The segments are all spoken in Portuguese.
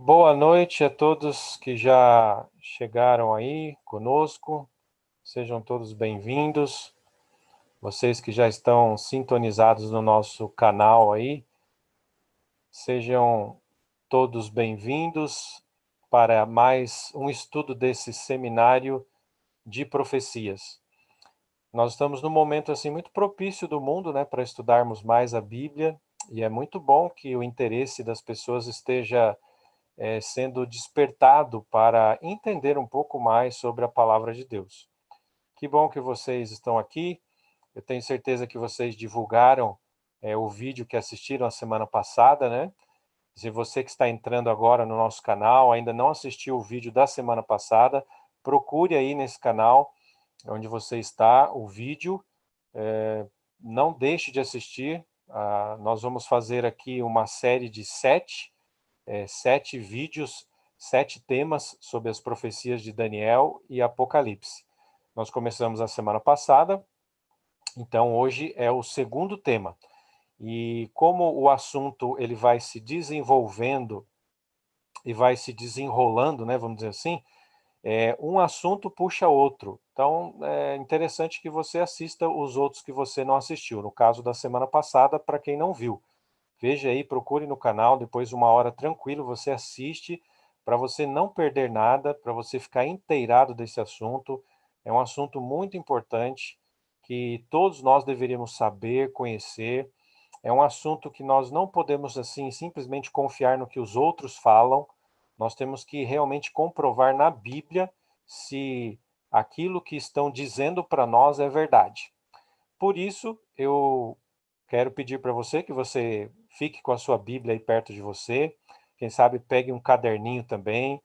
Boa noite a todos que já chegaram aí conosco. Sejam todos bem-vindos. Vocês que já estão sintonizados no nosso canal aí, sejam todos bem-vindos para mais um estudo desse seminário de profecias. Nós estamos num momento assim muito propício do mundo, né, para estudarmos mais a Bíblia, e é muito bom que o interesse das pessoas esteja sendo despertado para entender um pouco mais sobre a palavra de Deus. Que bom que vocês estão aqui. Eu tenho certeza que vocês divulgaram o vídeo que assistiram a semana passada, né? Se você que está entrando agora no nosso canal ainda não assistiu o vídeo da semana passada, procure aí nesse canal onde você está o vídeo. Não deixe de assistir. Nós vamos fazer aqui uma série de sete vídeos, 7 temas sobre as profecias de Daniel e Apocalipse. Nós começamos a semana passada, então hoje é o segundo tema. E como o assunto ele vai se desenvolvendo e vai se desenrolando, né, vamos dizer assim, um assunto puxa outro. Então é interessante que você assista os outros que você não assistiu. No caso da semana passada, para quem não viu. Veja aí, procure no canal, depois de uma hora tranquilo, você assiste, para você não perder nada, para você ficar inteirado desse assunto. É um assunto muito importante, que todos nós deveríamos saber, conhecer. É um assunto que nós não podemos, assim, simplesmente confiar no que os outros falam. Nós temos que realmente comprovar na Bíblia se aquilo que estão dizendo para nós é verdade. Por isso, eu quero pedir para você que você fique com a sua Bíblia aí perto de você. Quem sabe pegue um caderninho também,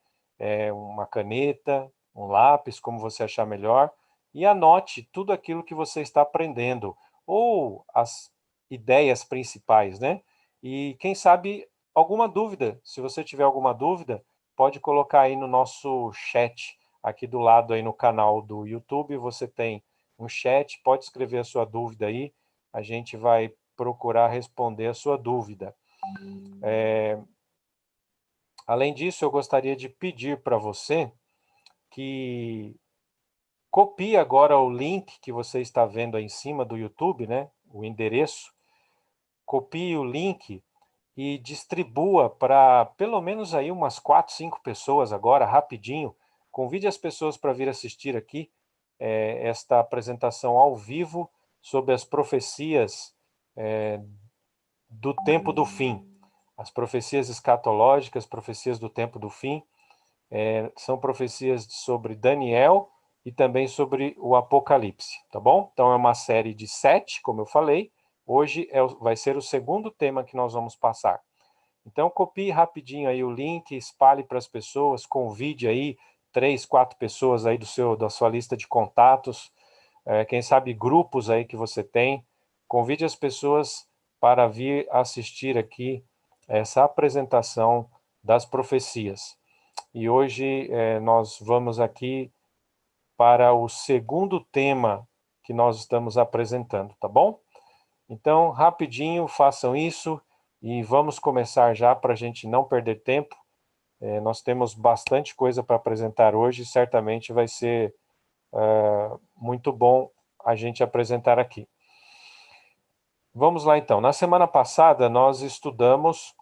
uma caneta, um lápis, como você achar melhor, e anote tudo aquilo que você está aprendendo, ou as ideias principais, né? E quem sabe alguma dúvida, se você tiver alguma dúvida, pode colocar aí no nosso chat, aqui do lado aí no canal do YouTube, você tem um chat, pode escrever a sua dúvida aí, a gente vai procurar responder a sua dúvida. Além disso, eu gostaria de pedir para você que copie agora o link que você está vendo aí em cima do YouTube, né? O endereço. Copie o link e distribua para pelo menos aí umas 4, 5 pessoas agora, rapidinho. Convide as pessoas para vir assistir aqui esta apresentação ao vivo sobre as profecias do tempo do fim. As profecias escatológicas, profecias do tempo do fim, são profecias sobre Daniel e também sobre o Apocalipse, tá bom? Então é uma série de 7, como eu falei. Hoje vai ser o segundo tema que nós vamos passar. Então copie rapidinho aí o link, espalhe para as pessoas, convide aí 3, 4 pessoas aí da sua lista de contatos, quem sabe grupos aí que você tem. Convide as pessoas para vir assistir aqui essa apresentação das profecias. E hoje nós vamos aqui para o segundo tema que nós estamos apresentando, tá bom? Então, rapidinho, façam isso e vamos começar já para a gente não perder tempo. Nós temos bastante coisa para apresentar hoje, certamente vai ser muito bom a gente apresentar aqui. Vamos lá então. Na semana passada nós estudamos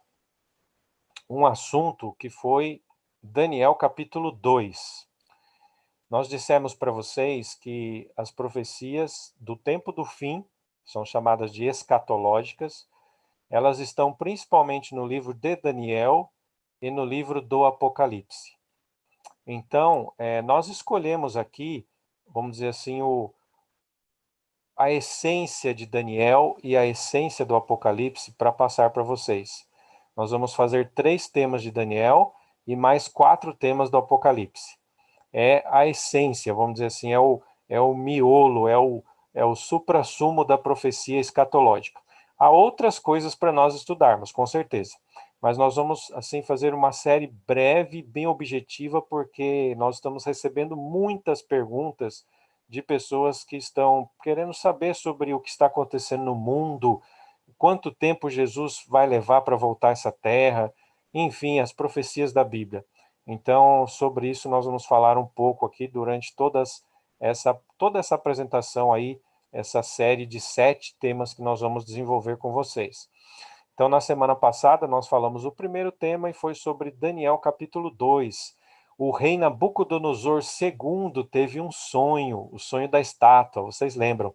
um assunto que foi Daniel capítulo 2. Nós dissemos para vocês que as profecias do tempo do fim, são chamadas de escatológicas, elas estão principalmente no livro de Daniel e no livro do Apocalipse. Então, nós escolhemos aqui, vamos dizer assim, a essência de Daniel e a essência do Apocalipse para passar para vocês. Nós vamos fazer 3 temas de Daniel e mais 4 temas do Apocalipse. É a essência, vamos dizer assim, é o miolo, é o suprassumo da profecia escatológica. Há outras coisas para nós estudarmos, com certeza. Mas nós vamos, assim, fazer uma série breve, bem objetiva, porque nós estamos recebendo muitas perguntas de pessoas que estão querendo saber sobre o que está acontecendo no mundo, quanto tempo Jesus vai levar para voltar a essa terra. enfim, as profecias da Bíblia. Então, sobre isso nós vamos falar um pouco aqui durante toda essa apresentação aí, essa série de 7 temas que nós vamos desenvolver com vocês. Então, na semana passada, nós falamos o primeiro tema e foi sobre Daniel capítulo 2. O rei Nabucodonosor II teve um sonho, o sonho da estátua, vocês lembram?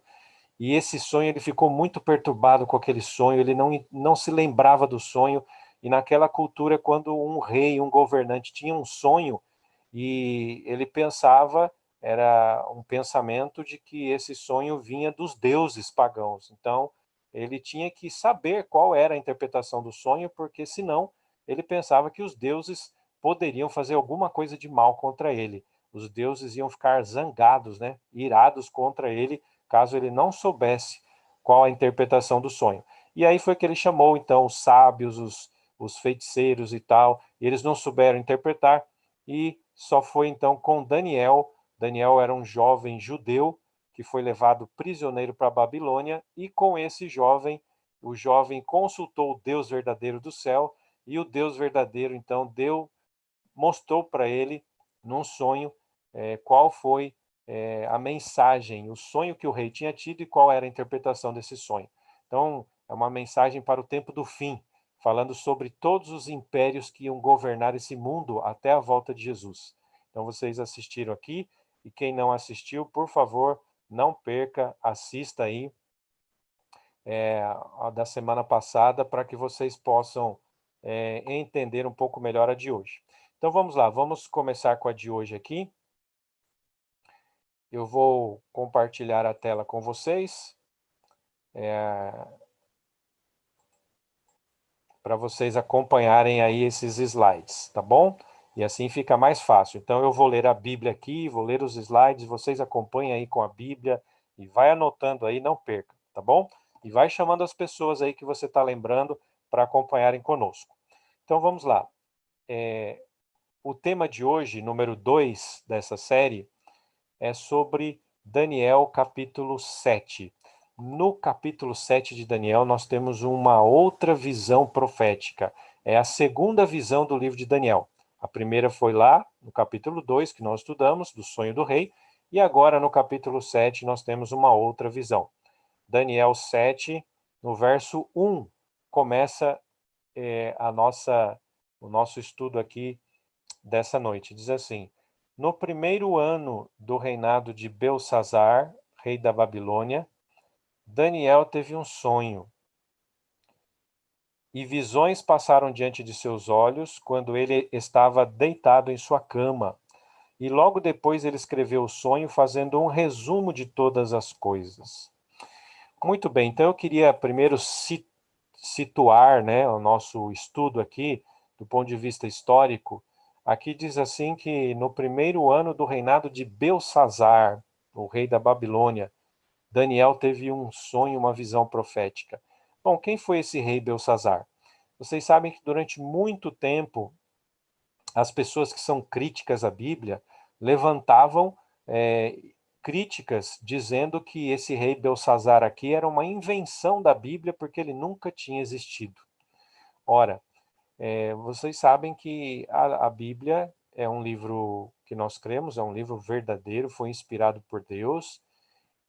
E esse sonho, ele ficou muito perturbado com aquele sonho, ele não se lembrava do sonho, e naquela cultura, quando um rei, um governante tinha um sonho, e ele pensava, era um pensamento de que esse sonho vinha dos deuses pagãos. Então, ele tinha que saber qual era a interpretação do sonho, porque senão ele pensava que os deuses poderiam fazer alguma coisa de mal contra ele. Os deuses iam ficar zangados, né, irados contra ele, caso ele não soubesse qual a interpretação do sonho. E aí foi que ele chamou, então, os sábios, os feiticeiros e tal, e eles não souberam interpretar, e só foi, então, com Daniel. Daniel era um jovem judeu que foi levado prisioneiro para a Babilônia, e com esse jovem, o jovem consultou o Deus verdadeiro do céu, e o Deus verdadeiro, então, mostrou para ele, num sonho, qual foi a mensagem, o sonho que o rei tinha tido e qual era a interpretação desse sonho. Então, é uma mensagem para o tempo do fim, falando sobre todos os impérios que iam governar esse mundo até a volta de Jesus. Então, vocês assistiram aqui, e quem não assistiu, por favor, não perca, assista aí a da semana passada, para que vocês possam entender um pouco melhor a de hoje. Então vamos lá, vamos começar com a de hoje aqui. Eu vou compartilhar a tela com vocês, para vocês acompanharem aí esses slides, tá bom? E assim fica mais fácil. Então eu vou ler a Bíblia aqui, vou ler os slides, vocês acompanhem aí com a Bíblia e vai anotando aí, não perca, tá bom? E vai chamando as pessoas aí que você está lembrando para acompanharem conosco. Então vamos lá. O tema de hoje, número 2 dessa série, é sobre Daniel capítulo 7. No capítulo 7 de Daniel, nós temos uma outra visão profética. É a segunda visão do livro de Daniel. A primeira foi lá, no capítulo 2, que nós estudamos, do sonho do rei, e agora no capítulo 7 nós temos uma outra visão. Daniel 7, no verso 1, começa o nosso estudo aqui dessa noite. Diz assim: no primeiro ano do reinado de Belsazar, rei da Babilônia, Daniel teve um sonho, e visões passaram diante de seus olhos quando ele estava deitado em sua cama. E logo depois ele escreveu o sonho, fazendo um resumo de todas as coisas. Muito bem, então eu queria primeiro situar, né, o nosso estudo aqui, do ponto de vista histórico. Aqui diz assim que no primeiro ano do reinado de Belsazar, o rei da Babilônia, Daniel teve um sonho, uma visão profética. Bom, quem foi esse rei Belsazar? Vocês sabem que durante muito tempo as pessoas que são críticas à Bíblia levantavam é, críticas dizendo que esse rei Belsazar aqui era uma invenção da Bíblia porque ele nunca tinha existido. Ora, vocês sabem que a Bíblia é um livro que nós cremos, é um livro verdadeiro, foi inspirado por Deus,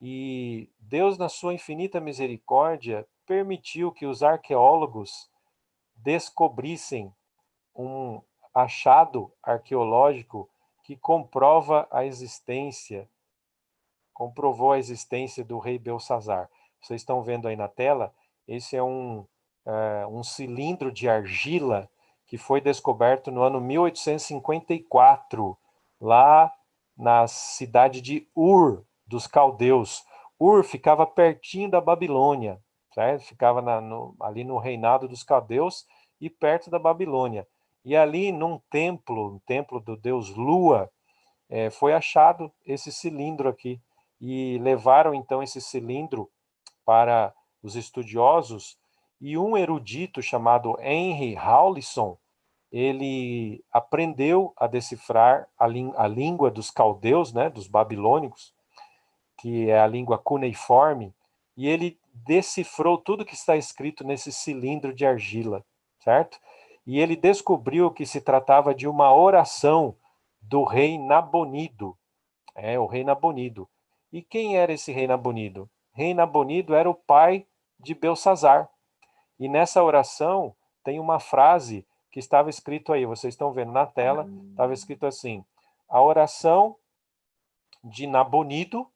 e Deus, na sua infinita misericórdia, permitiu que os arqueólogos descobrissem um achado arqueológico que comprovou a existência do rei Belsazar. Vocês estão vendo aí na tela, esse é um cilindro de argila que foi descoberto no ano 1854, lá na cidade de Ur, dos caldeus. Ur ficava pertinho da Babilônia, certo? Ficava ali no reinado dos caldeus e perto da Babilônia. E ali num templo, um templo do deus Lua, foi achado esse cilindro aqui. E levaram então esse cilindro para os estudiosos, e um erudito chamado Henry Rawlinson, ele aprendeu a decifrar a língua dos caldeus, né, dos babilônicos, que é a língua cuneiforme, e ele decifrou tudo que está escrito nesse cilindro de argila, certo? e ele descobriu que se tratava de uma oração do rei Nabonido. O rei Nabonido. E quem era esse rei Nabonido? Rei Nabonido era o pai de Belsazar. E nessa oração tem uma frase que estava escrito aí, vocês estão vendo na tela, estava escrito assim: a oração de Nabonido,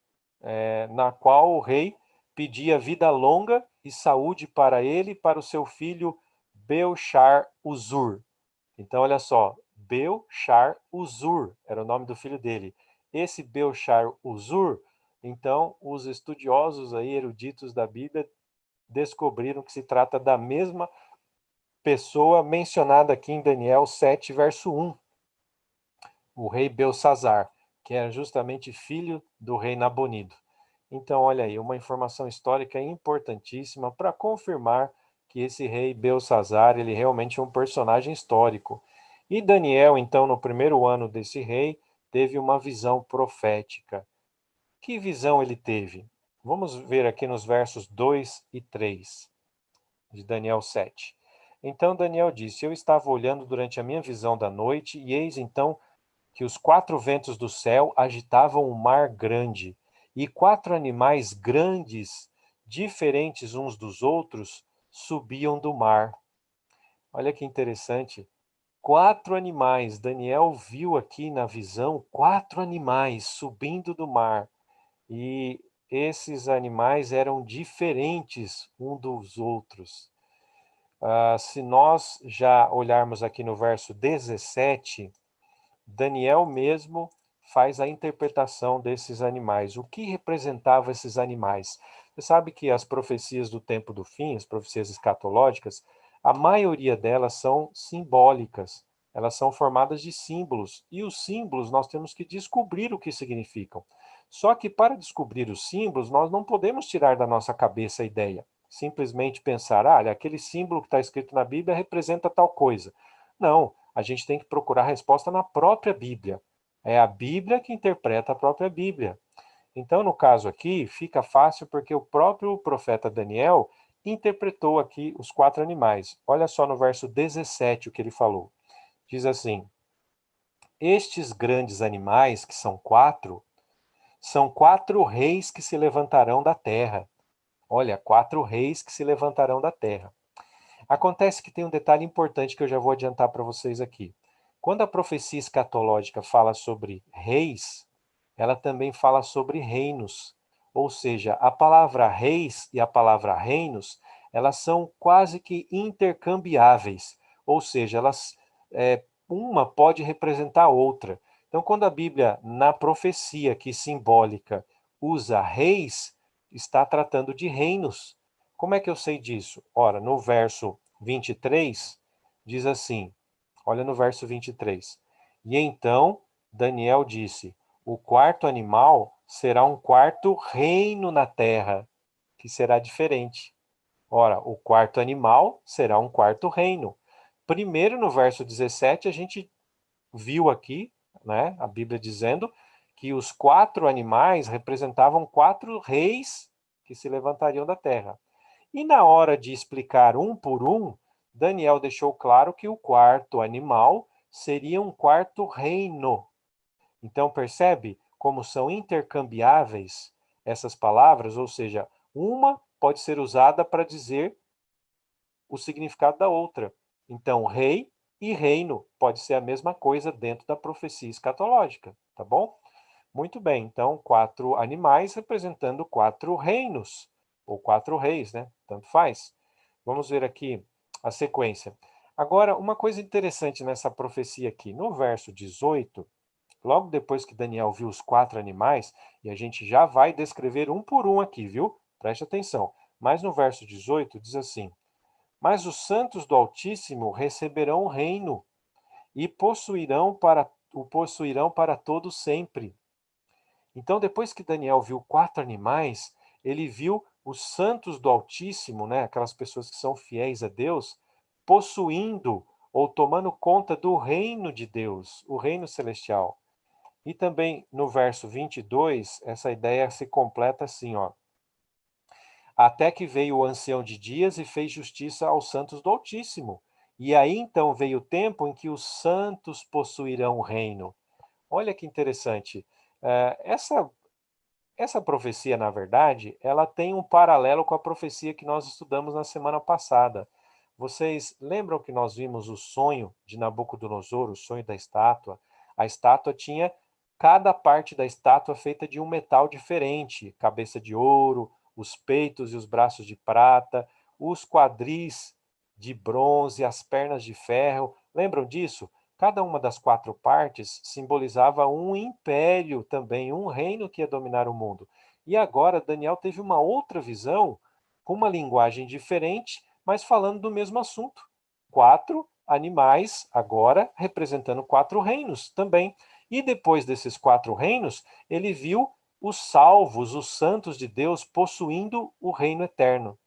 na qual o rei pedia vida longa e saúde para ele e para o seu filho Belchar-Uzur. Então, olha só, Belchar-Uzur era o nome do filho dele. Esse Belchar-Uzur, então, os estudiosos aí, eruditos da Bíblia, descobriram que se trata da mesma pessoa mencionada aqui em Daniel 7, verso 1, o rei Belsazar, que era justamente filho do rei Nabonido. Então, olha aí, uma informação histórica importantíssima para confirmar que esse rei Belsazar, ele realmente é um personagem histórico. E Daniel, então, no primeiro ano desse rei, teve uma visão profética. Que visão ele teve? Vamos ver aqui nos versos 2 e 3 de Daniel 7. Então Daniel disse: Eu estava olhando durante a minha visão da noite, e eis então que os quatro ventos do céu agitavam um mar grande, e quatro animais grandes, diferentes uns dos outros, subiam do mar. Olha que interessante. Quatro animais. Daniel viu aqui na visão quatro animais subindo do mar. E esses animais eram diferentes um dos outros. Se nós já olharmos aqui no verso 17, Daniel mesmo faz a interpretação desses animais. O que representavam esses animais? Você sabe que as profecias do tempo do fim, as profecias escatológicas, a maioria delas são simbólicas. Elas são formadas de símbolos. E os símbolos nós temos que descobrir o que significam. Só que para descobrir os símbolos, nós não podemos tirar da nossa cabeça a ideia. Simplesmente pensar, aquele símbolo que está escrito na Bíblia representa tal coisa. Não, a gente tem que procurar a resposta na própria Bíblia. É a Bíblia que interpreta a própria Bíblia. Então, no caso aqui, fica fácil porque o próprio profeta Daniel interpretou aqui os quatro animais. Olha só no verso 17 o que ele falou. Diz assim: Estes grandes animais, que são quatro reis que se levantarão da terra. Olha, quatro reis que se levantarão da terra. Acontece que tem um detalhe importante que eu já vou adiantar para vocês aqui. Quando a profecia escatológica fala sobre reis, ela também fala sobre reinos. Ou seja, a palavra reis e a palavra reinos, elas são quase que intercambiáveis. Ou seja, uma pode representar a outra. Então, quando a Bíblia, na profecia que simbólica, usa reis, está tratando de reinos. Como é que eu sei disso? Ora, no verso 23, diz assim, olha no verso 23. E então Daniel disse: O quarto animal será um quarto reino na terra, que será diferente. Ora, o quarto animal será um quarto reino. Primeiro, no verso 17, a gente viu aqui, né, a Bíblia dizendo que os quatro animais representavam quatro reis que se levantariam da terra. E na hora de explicar um por um, Daniel deixou claro que o quarto animal seria um quarto reino. Então, percebe como são intercambiáveis essas palavras? Ou seja, uma pode ser usada para dizer o significado da outra. Então, rei e reino pode ser a mesma coisa dentro da profecia escatológica, tá bom? Muito bem, então, quatro animais representando quatro reinos, ou quatro reis, né? Tanto faz. Vamos ver aqui a sequência. Agora, uma coisa interessante nessa profecia aqui, no verso 18, logo depois que Daniel viu os quatro animais, e a gente já vai descrever um por um aqui, viu? Preste atenção. Mas no verso 18 diz assim: Mas os santos do Altíssimo receberão o reino e o possuirão para todo sempre. Então, depois que Daniel viu quatro animais, ele viu os santos do Altíssimo, né, aquelas pessoas que são fiéis a Deus, possuindo ou tomando conta do reino de Deus, o reino celestial. E também no verso 22, essa ideia se completa assim, ó. Até que veio o ancião de dias e fez justiça aos santos do Altíssimo, E aí então veio o tempo em que os santos possuirão o reino. Olha que interessante. Essa profecia, na verdade, ela tem um paralelo com a profecia que nós estudamos na semana passada. Vocês lembram que nós vimos o sonho de Nabucodonosor, o sonho da estátua? A estátua tinha cada parte da estátua feita de um metal diferente, cabeça de ouro, os peitos e os braços de prata, os quadris de bronze, as pernas de ferro. Lembram disso? Cada uma das quatro partes simbolizava um império também, um reino que ia dominar o mundo. E agora Daniel teve uma outra visão, com uma linguagem diferente, mas falando do mesmo assunto. Quatro animais, agora representando quatro reinos também. E depois desses quatro reinos, ele viu os salvos, os santos de Deus, possuindo o reino eterno.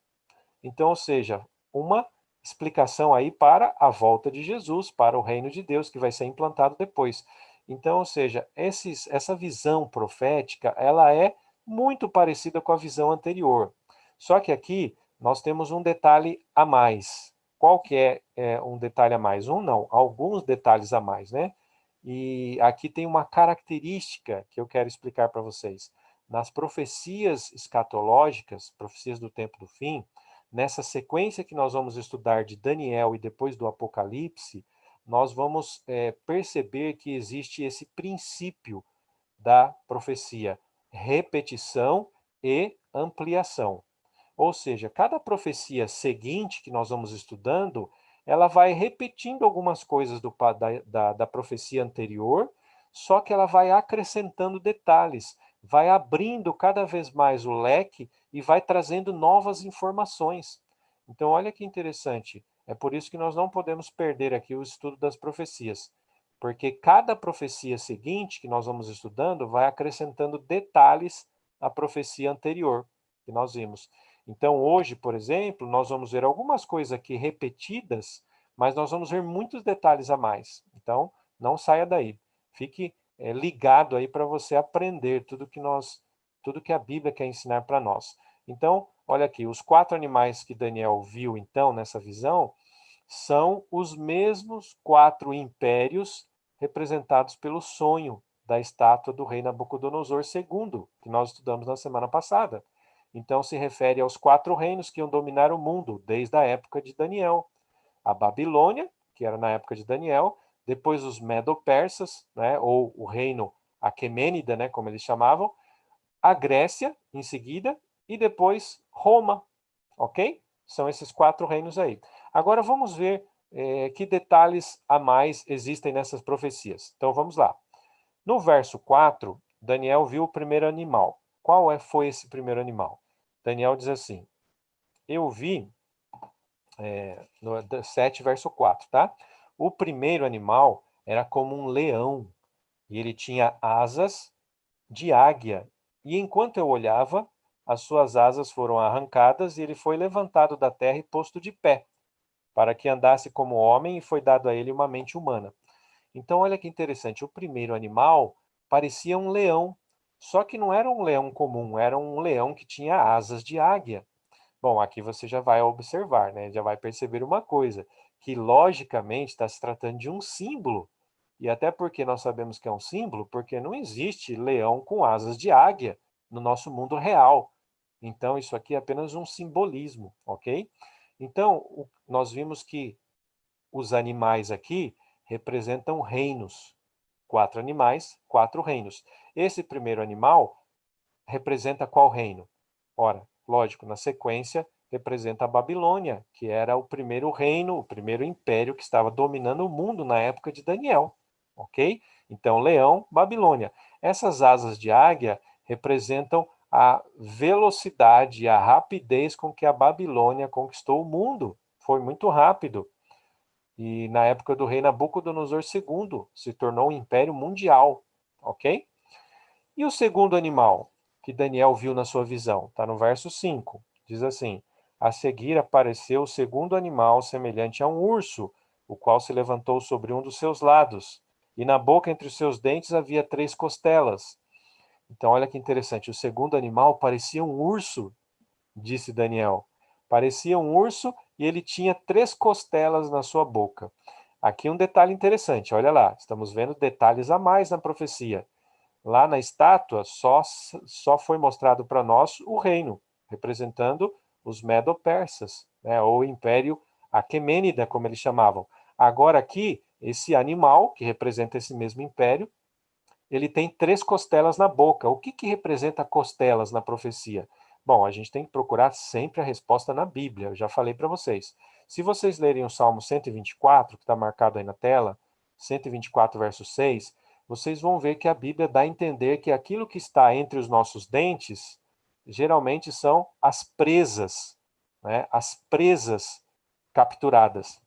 Então, ou seja, uma explicação aí para a volta de Jesus, para o reino de Deus que vai ser implantado depois. Então, ou seja, essa visão profética, ela é muito parecida com a visão anterior. Só que aqui nós temos um detalhe a mais. Qual que é um detalhe a mais? Um não, alguns detalhes a mais, né? E aqui tem uma característica que eu quero explicar para vocês. Nas profecias escatológicas, profecias do tempo do fim, nessa sequência que nós vamos estudar de Daniel e depois do Apocalipse, nós vamos perceber que existe esse princípio da profecia, repetição e ampliação. Ou seja, cada profecia seguinte que nós vamos estudando, ela vai repetindo algumas coisas da profecia anterior, só que ela vai acrescentando detalhes, vai abrindo cada vez mais o leque e vai trazendo novas informações. Então, olha que interessante. É por isso que nós não podemos perder aqui o estudo das profecias, porque cada profecia seguinte que nós vamos estudando vai acrescentando detalhes à profecia anterior que nós vimos. Então, hoje, por exemplo, nós vamos ver algumas coisas aqui repetidas, mas nós vamos ver muitos detalhes a mais. Então, não saia daí. Fique ligado aí para você aprender tudo que a Bíblia quer ensinar para nós. Então, olha aqui, os quatro animais que Daniel viu, então, nessa visão, são os mesmos quatro impérios representados pelo sonho da estátua do rei Nabucodonosor II, que nós estudamos na semana passada. Então se refere aos quatro reinos que iam dominar o mundo desde a época de Daniel. A Babilônia, que era na época de Daniel, depois os Medo-Persas, né, ou o reino Aquemênida, né, como eles chamavam, a Grécia em seguida e depois Roma, ok? São esses quatro reinos aí. Agora vamos ver que detalhes a mais existem nessas profecias. Então vamos lá. No verso 4, Daniel viu o primeiro animal. Foi esse primeiro animal? Daniel diz assim: eu vi, no 7, verso 4, tá? O primeiro animal era como um leão, e ele tinha asas de águia. E enquanto eu olhava, as suas asas foram arrancadas e ele foi levantado da terra e posto de pé, para que andasse como homem, e foi dado a ele uma mente humana. Então, olha que interessante, o primeiro animal parecia um leão, só que não era um leão comum, era um leão que tinha asas de águia. Bom, aqui você já vai observar, né? Já vai perceber uma coisa, que logicamente está se tratando de um símbolo. E até porque nós sabemos que é um símbolo, porque não existe leão com asas de águia no nosso mundo real. Então, isso aqui é apenas um simbolismo, ok? Então, nós vimos que os animais aqui representam reinos. Quatro animais, quatro reinos. Esse primeiro animal representa qual reino? Ora, lógico, na sequência representa a Babilônia, que era o primeiro reino, o primeiro império que estava dominando o mundo na época de Daniel, ok? Então, leão, Babilônia. Essas asas de águia representam a velocidade, a rapidez com que a Babilônia conquistou o mundo. Foi muito rápido. E na época do rei Nabucodonosor II, se tornou um império mundial, ok? E o segundo animal que Daniel viu na sua visão? Está no verso 5. Diz assim: a seguir apareceu o segundo animal semelhante a um urso, o qual se levantou sobre um dos seus lados, e na boca entre os seus dentes havia 3 costelas. Então, olha que interessante, o segundo animal parecia um urso, disse Daniel. Parecia um urso e ele tinha 3 costelas na sua boca. Aqui um detalhe interessante, olha lá, estamos vendo detalhes a mais na profecia. Lá na estátua só foi mostrado para nós o reino, representando os Medo-Persas, né, ou o Império Aquemênida, como eles chamavam. Agora aqui, esse animal, que representa esse mesmo império, ele tem 3 costelas na boca. O que representa costelas na profecia? Bom, a gente tem que procurar sempre a resposta na Bíblia, eu já falei para vocês. Se vocês lerem o Salmo 124, que está marcado aí na tela, 124, verso 6, vocês vão ver que a Bíblia dá a entender que aquilo que está entre os nossos dentes, geralmente são as presas, né? As presas capturadas.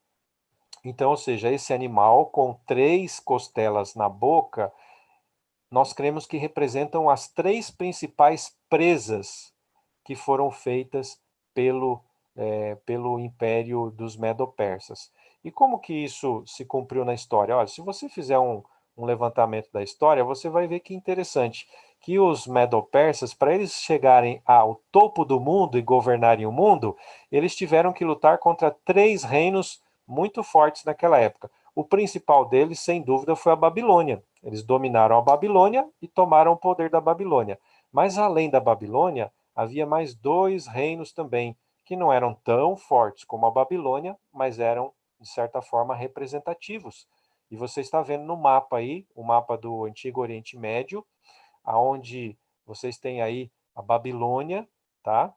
Então, ou seja, esse animal com 3 costelas na boca, nós cremos que representam as 3 principais presas que foram feitas pelo Império dos Medo-Persas. E como que isso se cumpriu na história? Olha, se você fizer um levantamento da história, você vai ver que interessante, que os Medo-Persas, para eles chegarem ao topo do mundo e governarem o mundo, eles tiveram que lutar contra 3 reinos muito fortes naquela época. O principal deles, sem dúvida, foi a Babilônia. Eles dominaram a Babilônia e tomaram o poder da Babilônia. Mas além da Babilônia, havia mais 2 reinos também, que não eram tão fortes como a Babilônia, mas eram, de certa forma, representativos. E você está vendo no mapa aí, o mapa do Antigo Oriente Médio, aonde vocês têm aí a Babilônia, tá?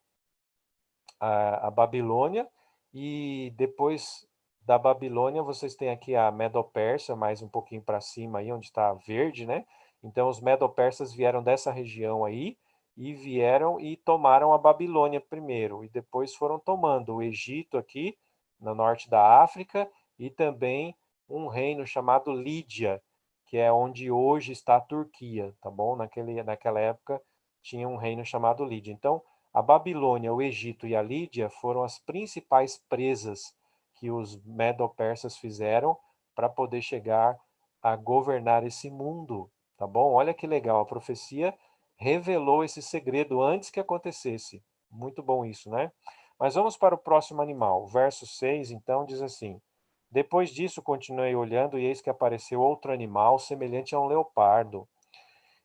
A Babilônia, e depois da Babilônia vocês têm aqui a Medo-Pérsia, mais um pouquinho para cima aí, onde está verde, né? Então os Medo-Persas vieram dessa região aí, e vieram e tomaram a Babilônia primeiro, e depois foram tomando o Egito aqui, no norte da África, e também um reino chamado Lídia, que é onde hoje está a Turquia, tá bom? Naquela época tinha um reino chamado Lídia. Então, a Babilônia, o Egito e a Lídia foram as principais presas que os Medo-Persas fizeram para poder chegar a governar esse mundo, tá bom? Olha que legal, a profecia revelou esse segredo antes que acontecesse. Muito bom isso, né? Mas vamos para o próximo animal. O verso 6, então, diz assim: Depois disso, continuei olhando, e eis que apareceu outro animal, semelhante a um leopardo.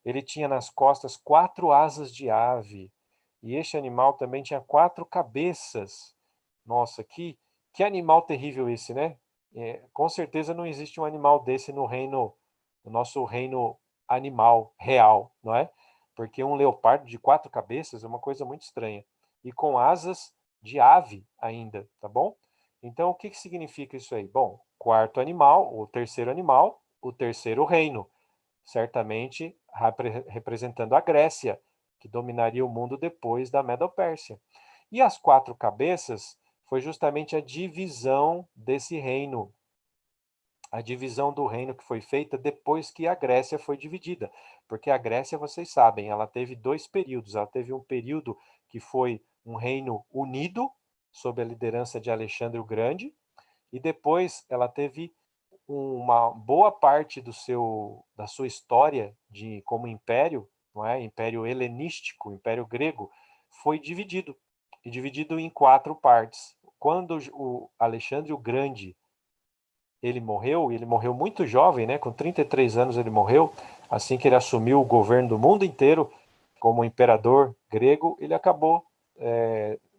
Ele tinha nas costas 4 asas de ave, e este animal também tinha 4 cabeças. Nossa, que animal terrível esse, né? Com certeza não existe um animal desse no nosso reino animal real, não é? Porque um leopardo de 4 cabeças é uma coisa muito estranha. E com asas de ave ainda, tá bom? Então, o que significa isso aí? Bom, quarto animal, o terceiro reino, certamente representando a Grécia, que dominaria o mundo depois da Medo-Pérsia. E as 4 cabeças foi justamente a divisão desse reino, a divisão do reino que foi feita depois que a Grécia foi dividida. Porque a Grécia, vocês sabem, ela teve 2 períodos. Ela teve um período que foi um reino unido, sob a liderança de Alexandre o Grande, e depois ela teve uma boa parte da sua história como império, não é? Império helenístico, império grego, foi dividido, e dividido em 4 partes. Quando o Alexandre o Grande ele morreu muito jovem, né? Com 33 anos ele morreu, assim que ele assumiu o governo do mundo inteiro como imperador grego, ele acabou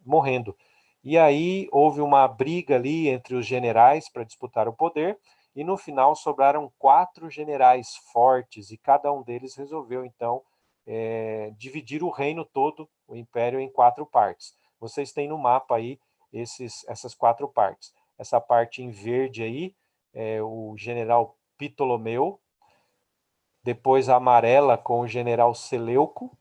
morrendo. E aí houve uma briga ali entre os generais para disputar o poder, e no final sobraram 4 generais fortes, e cada um deles resolveu, então, dividir o reino todo, o império, em 4 partes. Vocês têm no mapa aí essas 4 partes. Essa parte em verde aí é o general Ptolomeu, depois a amarela com o general Seleuco,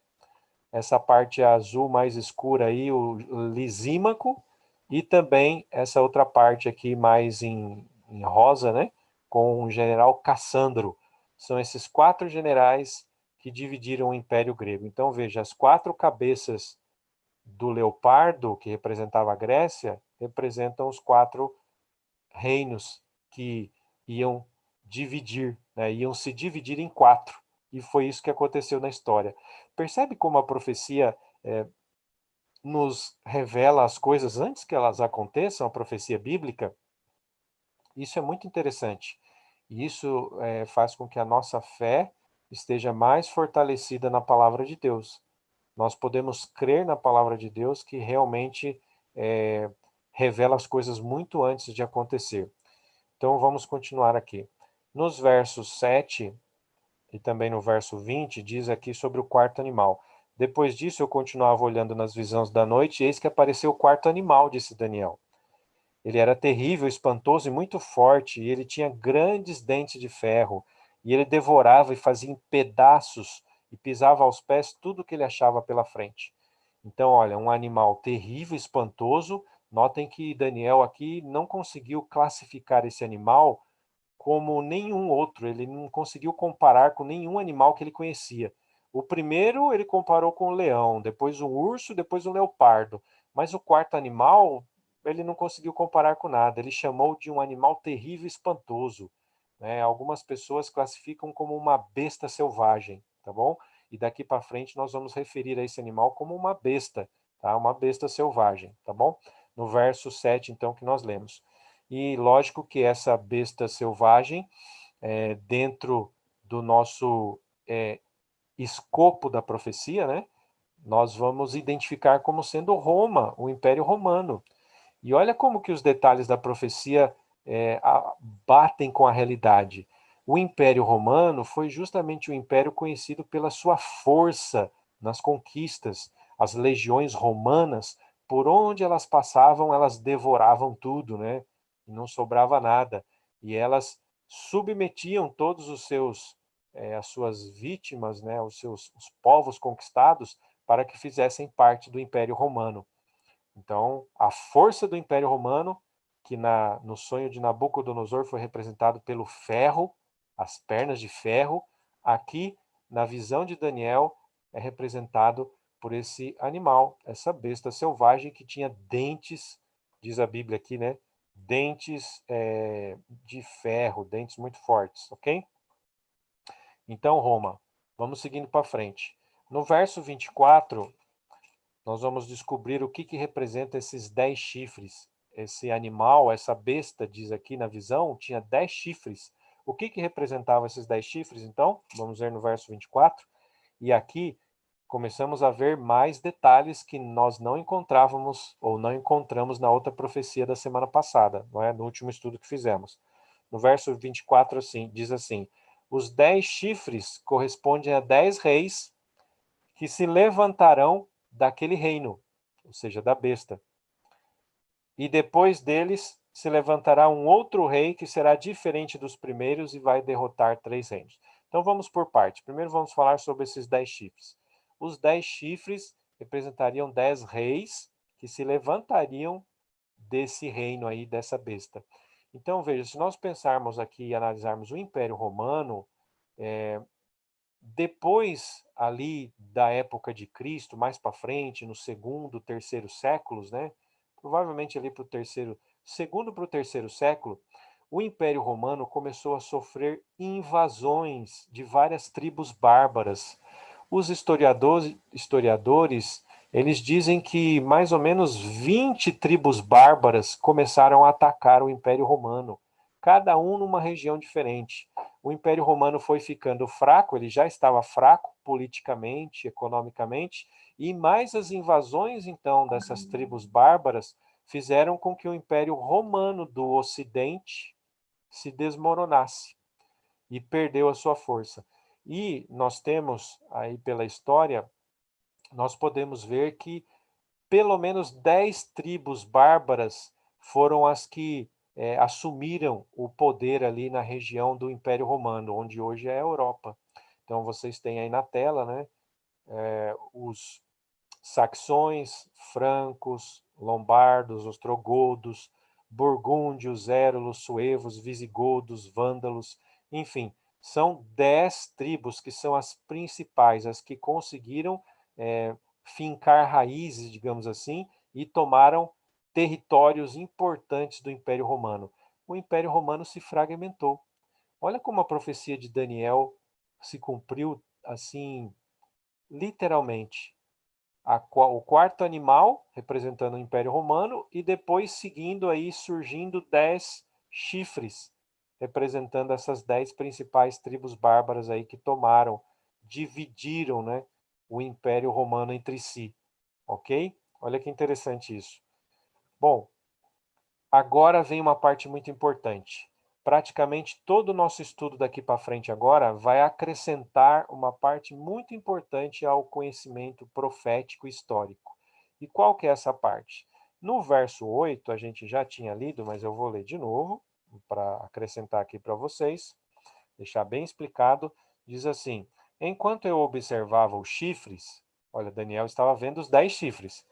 essa parte azul mais escura aí, o Lisímaco, e também essa outra parte aqui mais em rosa, né, com o general Cassandro. São esses 4 generais que dividiram o Império Grego. Então veja, as 4 cabeças do leopardo, que representava a Grécia, representam os 4 reinos que iam dividir, né, iam se dividir em 4. E foi isso que aconteceu na história. Percebe como a profecia nos revela as coisas antes que elas aconteçam, a profecia bíblica, isso é muito interessante. E isso faz com que a nossa fé esteja mais fortalecida na palavra de Deus. Nós podemos crer na palavra de Deus que realmente é, revela as coisas muito antes de acontecer. Então vamos continuar aqui. Nos versos 7 e também no verso 20, diz aqui sobre o quarto animal. Depois disso eu continuava olhando nas visões da noite, e eis que apareceu o quarto animal, disse Daniel. Ele era terrível, espantoso e muito forte, e ele tinha grandes dentes de ferro, e ele devorava e fazia em pedaços, e pisava aos pés tudo que ele achava pela frente. Então, olha, um animal terrível, espantoso. Notem que Daniel aqui não conseguiu classificar esse animal como nenhum outro, ele não conseguiu comparar com nenhum animal que ele conhecia. O primeiro ele comparou com o leão, depois o urso, depois o leopardo. Mas o quarto animal, ele não conseguiu comparar com nada. Ele chamou de um animal terrível e espantoso. Né? Algumas pessoas classificam como uma besta selvagem, tá bom? E daqui para frente nós vamos referir a esse animal como uma besta, tá? Uma besta selvagem, tá bom? No verso 7, então, que nós lemos. E lógico que essa besta selvagem, dentro do nosso escopo da profecia, né, nós vamos identificar como sendo Roma, o Império Romano. E olha como que os detalhes da profecia batem com a realidade. O Império Romano foi justamente o império conhecido pela sua força nas conquistas. As legiões romanas, por onde elas passavam, elas devoravam tudo, né? E não sobrava nada. E elas submetiam todos as suas vítimas, né? Os povos conquistados, para que fizessem parte do Império Romano. Então, a força do Império Romano, que no sonho de Nabucodonosor foi representado pelo ferro, as pernas de ferro, aqui na visão de Daniel é representado por esse animal, essa besta selvagem que tinha dentes, diz a Bíblia aqui, né? Dentes de ferro, dentes muito fortes, ok? Então, Roma, vamos seguindo para frente. No verso 24, nós vamos descobrir o que representa esses 10 chifres. Esse animal, essa besta, diz aqui na visão, tinha 10 chifres. O que representavam esses 10 chifres, então? Vamos ver no verso 24. E aqui começamos a ver mais detalhes que nós não encontrávamos ou não encontramos na outra profecia da semana passada, não é? No último estudo que fizemos. No verso 24, assim, diz assim: os 10 chifres correspondem a 10 reis que se levantarão daquele reino, ou seja, da besta. E depois deles se levantará um outro rei que será diferente dos primeiros e vai derrotar 3 reinos. Então vamos por parte. Primeiro vamos falar sobre esses 10 chifres. Os 10 chifres representariam 10 reis que se levantariam desse reino aí, dessa besta. Então veja, se nós pensarmos aqui e analisarmos o Império Romano, depois ali da época de Cristo, mais para frente, no segundo, terceiro séculos, né? Provavelmente ali para o terceiro, segundo para o terceiro século, o Império Romano começou a sofrer invasões de várias tribos bárbaras. Os historiadores, eles dizem que mais ou menos 20 tribos bárbaras começaram a atacar o Império Romano, cada um numa região diferente. O Império Romano foi ficando fraco, ele já estava fraco politicamente, economicamente, e mais as invasões então dessas tribos bárbaras fizeram com que o Império Romano do Ocidente se desmoronasse e perdeu a sua força. E nós temos aí pela história, nós podemos ver que pelo menos 10 tribos bárbaras foram as que assumiram o poder ali na região do Império Romano, onde hoje é a Europa. Então vocês têm aí na tela, né, os saxões, francos, lombardos, ostrogodos, burgúndios, érulos, suevos, visigodos, vândalos, enfim, são 10 tribos que são as principais, as que conseguiram fincar raízes, digamos assim, e tomaram territórios importantes do Império Romano. O Império Romano se fragmentou. Olha como a profecia de Daniel se cumpriu assim, literalmente. o quarto animal, representando o Império Romano, e depois seguindo aí, surgindo 10 chifres, representando essas 10 principais tribos bárbaras aí que tomaram, dividiram, né, o Império Romano entre si, ok? Olha que interessante isso. Bom, agora vem uma parte muito importante. Praticamente todo o nosso estudo daqui para frente agora vai acrescentar uma parte muito importante ao conhecimento profético histórico. E qual que é essa parte? No verso 8, a gente já tinha lido, mas eu vou ler de novo, para acrescentar aqui para vocês, deixar bem explicado. Diz assim: enquanto eu observava os chifres, olha, Daniel estava vendo os 10 chifres,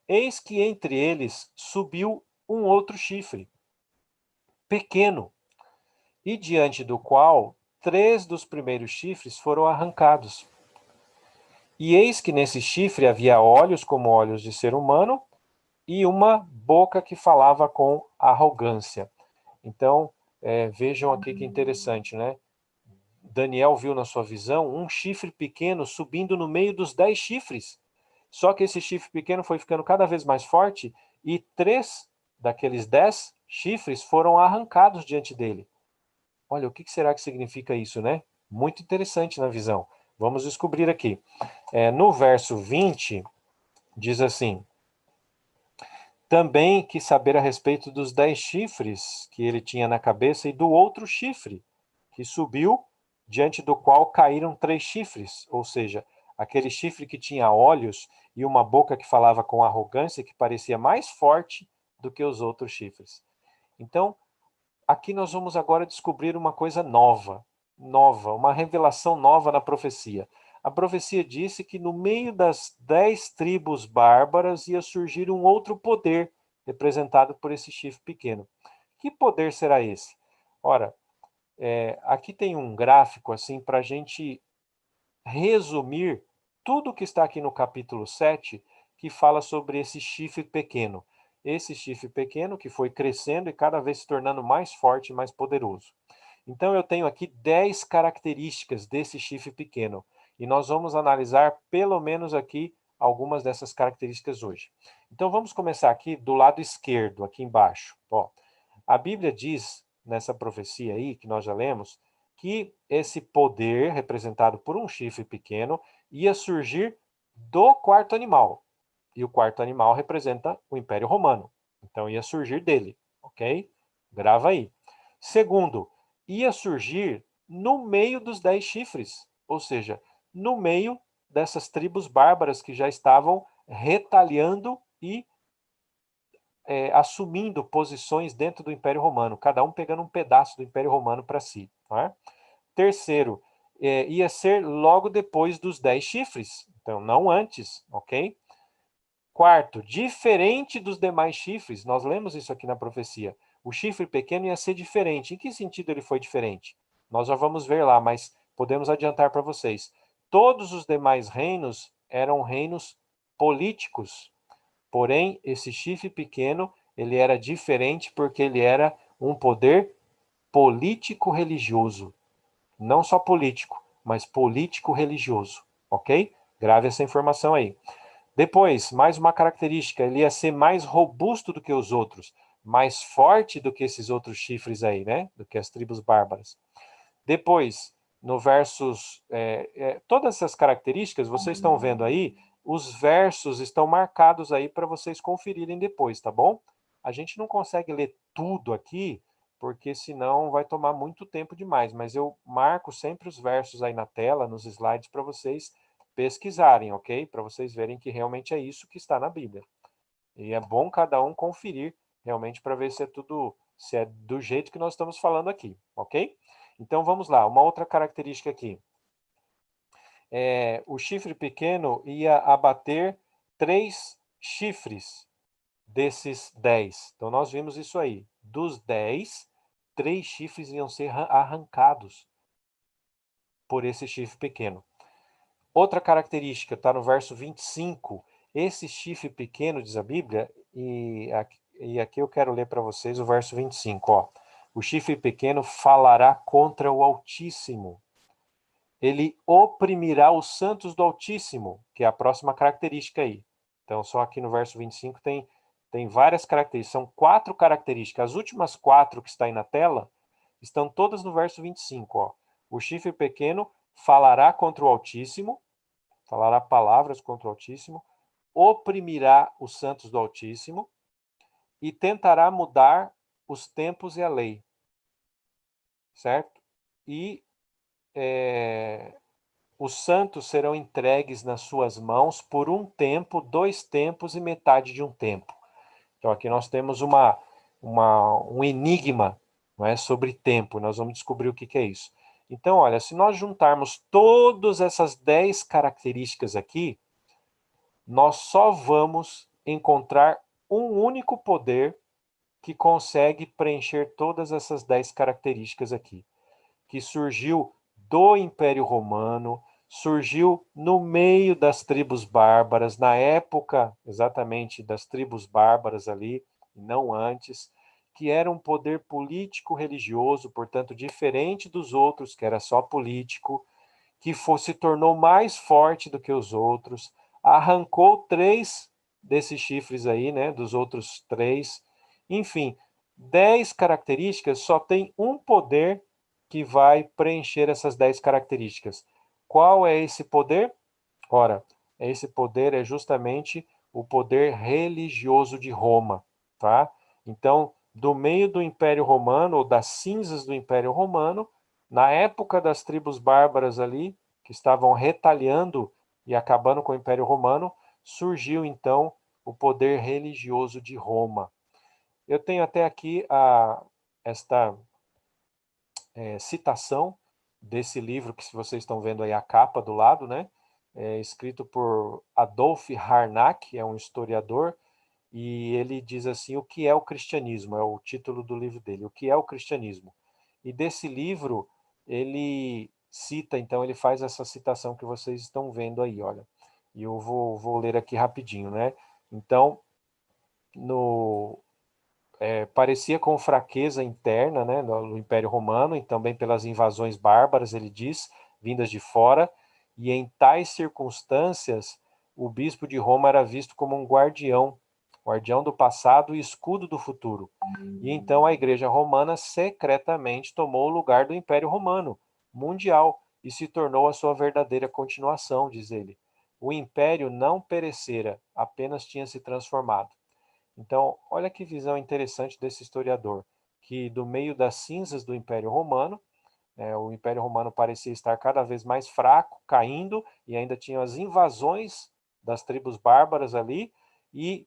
eis que entre eles subiu um outro chifre, pequeno, e diante do qual 3 dos primeiros chifres foram arrancados. E eis que nesse chifre havia olhos como olhos de ser humano e uma boca que falava com arrogância. Então, vejam aqui que interessante, né? Daniel viu na sua visão um chifre pequeno subindo no meio dos 10 chifres. Só que esse chifre pequeno foi ficando cada vez mais forte e 3 daqueles 10 chifres foram arrancados diante dele. Olha, o que será que significa isso, né? Muito interessante na visão. Vamos descobrir aqui. No verso 20, diz assim: também quis saber a respeito dos 10 chifres que ele tinha na cabeça e do outro chifre, que subiu, diante do qual caíram 3 chifres, ou seja, aquele chifre que tinha olhos e uma boca que falava com arrogância, que parecia mais forte do que os outros chifres. Então, aqui nós vamos agora descobrir uma coisa nova, uma revelação nova na profecia. A profecia disse que no meio das 10 tribos bárbaras ia surgir um outro poder, representado por esse chifre pequeno. Que poder será esse? Ora, aqui tem um gráfico assim para a gente resumir tudo o que está aqui no capítulo 7, que fala sobre esse chifre pequeno. Esse chifre pequeno que foi crescendo e cada vez se tornando mais forte e mais poderoso. Então eu tenho aqui 10 características desse chifre pequeno. E nós vamos analisar pelo menos aqui algumas dessas características hoje. Então vamos começar aqui do lado esquerdo, aqui embaixo. Ó, a Bíblia diz, nessa profecia aí, que nós já lemos, que esse poder, representado por um chifre pequeno, ia surgir do quarto animal. E o quarto animal representa o Império Romano. Então ia surgir dele, ok? Grava aí. Segundo, ia surgir no meio dos 10 chifres, ou seja, no meio dessas tribos bárbaras que já estavam retaliando e assumindo posições dentro do Império Romano, cada um pegando um pedaço do Império Romano para si. Não é? Terceiro, ia ser logo depois dos 10 chifres, então não antes, ok? Quarto, diferente dos demais chifres, nós lemos isso aqui na profecia, o chifre pequeno ia ser diferente. Em que sentido ele foi diferente? Nós já vamos ver lá, mas podemos adiantar para vocês. Todos os demais reinos eram reinos políticos, porém, esse chifre pequeno, ele era diferente porque ele era um poder político-religioso. Não só político, mas político-religioso, ok? Grave essa informação aí. Depois, mais uma característica, ele ia ser mais robusto do que os outros, mais forte do que esses outros chifres aí, né? Do que as tribos bárbaras. Depois, no versos, todas essas características, vocês estão vendo aí, os versos estão marcados aí para vocês conferirem depois, tá bom? A gente não consegue ler tudo aqui, porque senão vai tomar muito tempo demais, mas eu marco sempre os versos aí na tela, nos slides, para vocês pesquisarem, ok? Para vocês verem que realmente é isso que está na Bíblia. E é bom cada um conferir realmente para ver se é tudo, se é do jeito que nós estamos falando aqui, ok? Então vamos lá, uma outra característica aqui. O chifre pequeno ia abater 3 chifres desses 10. Então nós vimos isso aí. Dos 10, 3 chifres iam ser arrancados por esse chifre pequeno. Outra característica está no verso 25. Esse chifre pequeno, diz a Bíblia, e aqui eu quero ler para vocês o verso 25. Ó. O chifre pequeno falará contra o Altíssimo. ele oprimirá os santos do Altíssimo, que é a próxima característica aí. Então, só aqui no verso 25 tem várias características, são 4 características. As últimas 4 que está aí na tela estão todas no verso 25. Ó. O chifre pequeno falará contra o Altíssimo, falará palavras contra o Altíssimo, oprimirá os santos do Altíssimo e tentará mudar os tempos e a lei. Certo? E os santos serão entregues nas suas mãos por um tempo, 2 tempos e metade de um tempo. Então aqui nós temos um enigma, não é, sobre tempo. Nós vamos descobrir o que é isso. Então, olha, se nós juntarmos todas essas 10 características aqui, nós só vamos encontrar um único poder que consegue preencher todas essas 10 características aqui, que surgiu do Império Romano, surgiu no meio das tribos bárbaras, na época exatamente das tribos bárbaras ali, não antes, que era um poder político-religioso, portanto diferente dos outros, que era só político, que se tornou mais forte do que os outros, arrancou 3 desses chifres aí, né, dos outros 3. Enfim, 10 características, só tem um poder que vai preencher essas 10 características. Qual é esse poder? Ora, esse poder é justamente o poder religioso de Roma, tá? Então, do meio do Império Romano, ou das cinzas do Império Romano, na época das tribos bárbaras ali, que estavam retaliando e acabando com o Império Romano, surgiu então o poder religioso de Roma. Eu tenho até aqui esta citação desse livro que vocês estão vendo aí a capa do lado, né? É escrito por Adolf Harnack, é um historiador, e ele diz assim: o que é o cristianismo? É o título do livro dele. O que é o cristianismo? E desse livro ele cita, então ele faz essa citação que vocês estão vendo aí, olha. E eu vou ler aqui rapidinho, né? Então, parecia com fraqueza interna, né, no Império Romano e também pelas invasões bárbaras, ele diz, vindas de fora, e em tais circunstâncias, o bispo de Roma era visto como um guardião do passado e escudo do futuro. E então a Igreja Romana secretamente tomou o lugar do Império Romano mundial e se tornou a sua verdadeira continuação, diz ele. O império não perecera, apenas tinha se transformado. Então, olha que visão interessante desse historiador, que do meio das cinzas do Império Romano, o Império Romano parecia estar cada vez mais fraco, caindo, e ainda tinha as invasões das tribos bárbaras ali, e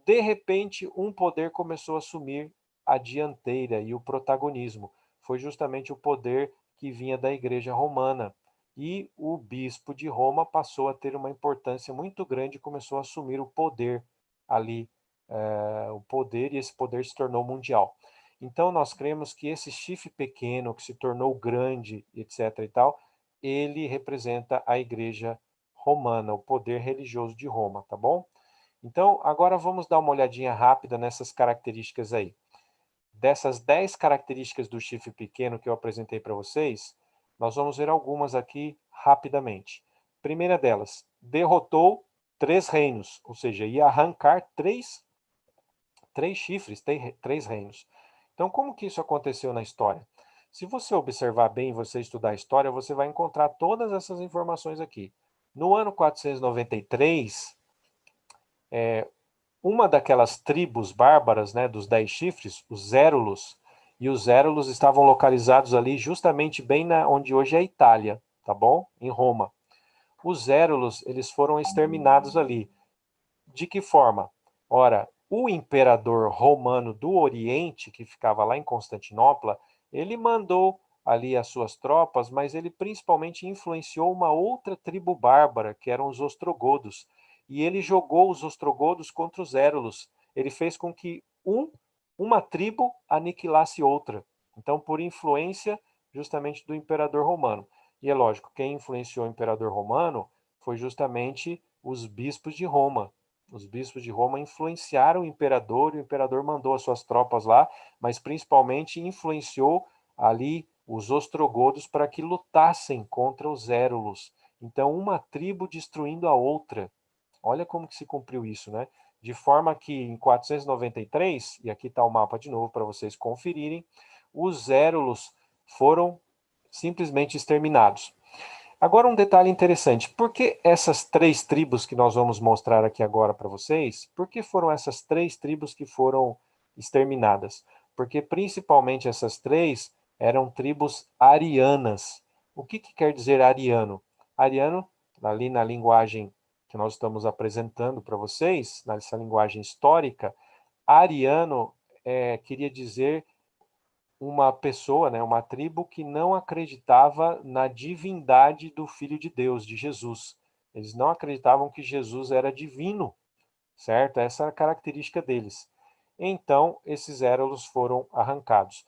de repente um poder começou a assumir a dianteira e o protagonismo. Foi justamente o poder que vinha da Igreja Romana. E o bispo de Roma passou a ter uma importância muito grande e começou a assumir o poder ali, o poder, e esse poder se tornou mundial. Então nós cremos que esse chifre pequeno, que se tornou grande, etc. e tal, ele representa a Igreja Romana, o poder religioso de Roma, tá bom? Então, agora vamos dar uma olhadinha rápida nessas características aí. Dessas 10 características do chifre pequeno que eu apresentei para vocês, nós vamos ver algumas aqui rapidamente. Primeira delas, derrotou 3 reinos, ou seja, ia arrancar três chifres, 3 reinos. Então, como que isso aconteceu na história? Se você observar bem e você estudar a história, você vai encontrar todas essas informações aqui. No ano 493, uma daquelas tribos bárbaras, né, dos 10 chifres, os Érulos, e os Érulos estavam localizados ali justamente bem onde hoje é a Itália, tá bom? Em Roma. Os Érulos, eles foram exterminados ali. De que forma? Ora, o imperador romano do Oriente, que ficava lá em Constantinopla, ele mandou ali as suas tropas, mas ele principalmente influenciou uma outra tribo bárbara, que eram os ostrogodos. E ele jogou os ostrogodos contra os érulos. Ele fez com que uma tribo aniquilasse outra. Então, por influência justamente do imperador romano. E é lógico, quem influenciou o imperador romano foi justamente os bispos de Roma. Os bispos de Roma influenciaram o imperador, e o imperador mandou as suas tropas lá, mas principalmente influenciou ali os ostrogodos para que lutassem contra os érulos. Então, uma tribo destruindo a outra. Olha como que se cumpriu isso, né? De forma que em 493, e aqui está o mapa de novo para vocês conferirem, os érulos foram simplesmente exterminados. Agora um detalhe interessante, por que essas três tribos que nós vamos mostrar aqui agora para vocês, por que foram essas três tribos que foram exterminadas? Porque principalmente essas três eram tribos arianas. O que quer dizer ariano? Ariano, ali na linguagem que nós estamos apresentando para vocês, nessa linguagem histórica, ariano queria dizer uma pessoa, né, uma tribo que não acreditava na divindade do Filho de Deus, de Jesus. Eles não acreditavam que Jesus era divino, certo? Essa é a característica deles. Então, esses érolos foram arrancados.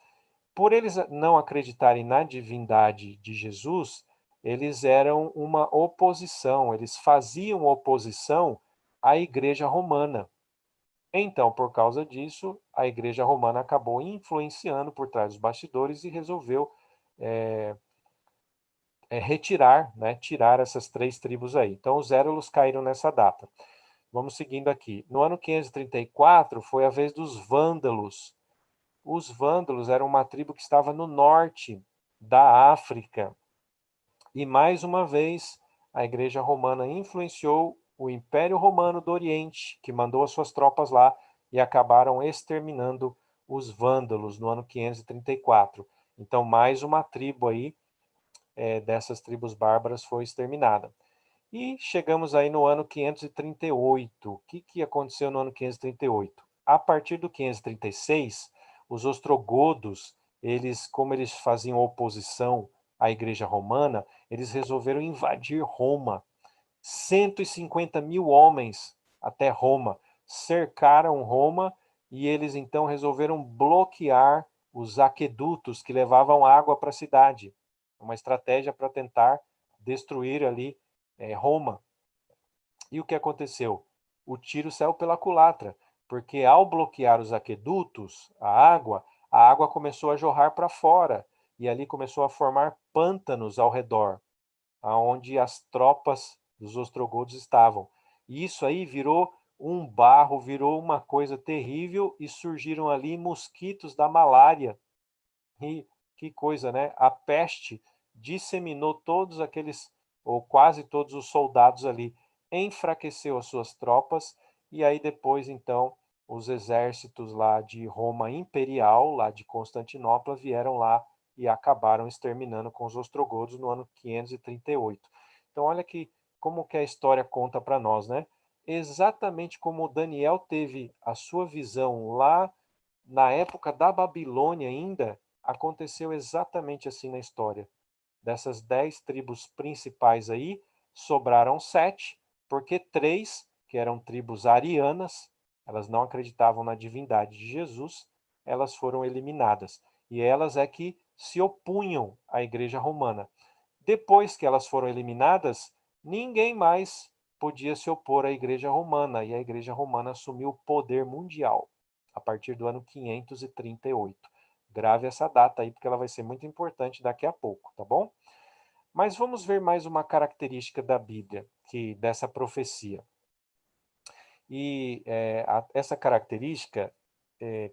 Por eles não acreditarem na divindade de Jesus, eles eram uma oposição, eles faziam oposição à Igreja Romana. Então, por causa disso, a Igreja Romana acabou influenciando por trás dos bastidores e resolveu retirar, né, tirar essas três tribos aí. Então, os érulos caíram nessa data. Vamos seguindo aqui. No ano 534 foi a vez dos vândalos. Os vândalos eram uma tribo que estava no norte da África. E mais uma vez, a Igreja Romana influenciou o Império Romano do Oriente, que mandou as suas tropas lá e acabaram exterminando os vândalos no ano 534. Então, mais uma tribo aí, dessas tribos bárbaras foi exterminada. E chegamos aí no ano 538. O que aconteceu no ano 538? A partir do 536, os ostrogodos, como eles faziam oposição à Igreja Romana, eles resolveram invadir Roma. 150 mil homens até Roma cercaram Roma e eles então resolveram bloquear os aquedutos que levavam água para a cidade. Uma estratégia para tentar destruir ali Roma. E o que aconteceu? O tiro saiu pela culatra, porque ao bloquear os aquedutos, a água começou a jorrar para fora e ali começou a formar pântanos ao redor, aonde as tropas dos ostrogodos estavam. E isso aí virou um barro, virou uma coisa terrível e surgiram ali mosquitos da malária. E que coisa, né? A peste disseminou todos aqueles, ou quase todos os soldados ali, enfraqueceu as suas tropas, e aí depois, então, os exércitos lá de Roma Imperial, lá de Constantinopla, vieram lá e acabaram exterminando com os ostrogodos no ano 538. Então, olha que como que a história conta para nós, né? Exatamente como Daniel teve a sua visão lá na época da Babilônia ainda, aconteceu exatamente assim na história. Dessas 10 tribos principais aí, sobraram 7, porque 3, que eram tribos arianas, elas não acreditavam na divindade de Jesus, elas foram eliminadas. E elas é que se opunham à Igreja Romana. Depois que elas foram eliminadas, ninguém mais podia se opor à Igreja Romana, e a Igreja Romana assumiu o poder mundial a partir do ano 538. Grave essa data aí, porque ela vai ser muito importante daqui a pouco, tá bom? Mas vamos ver mais uma característica da Bíblia, dessa profecia. E essa característica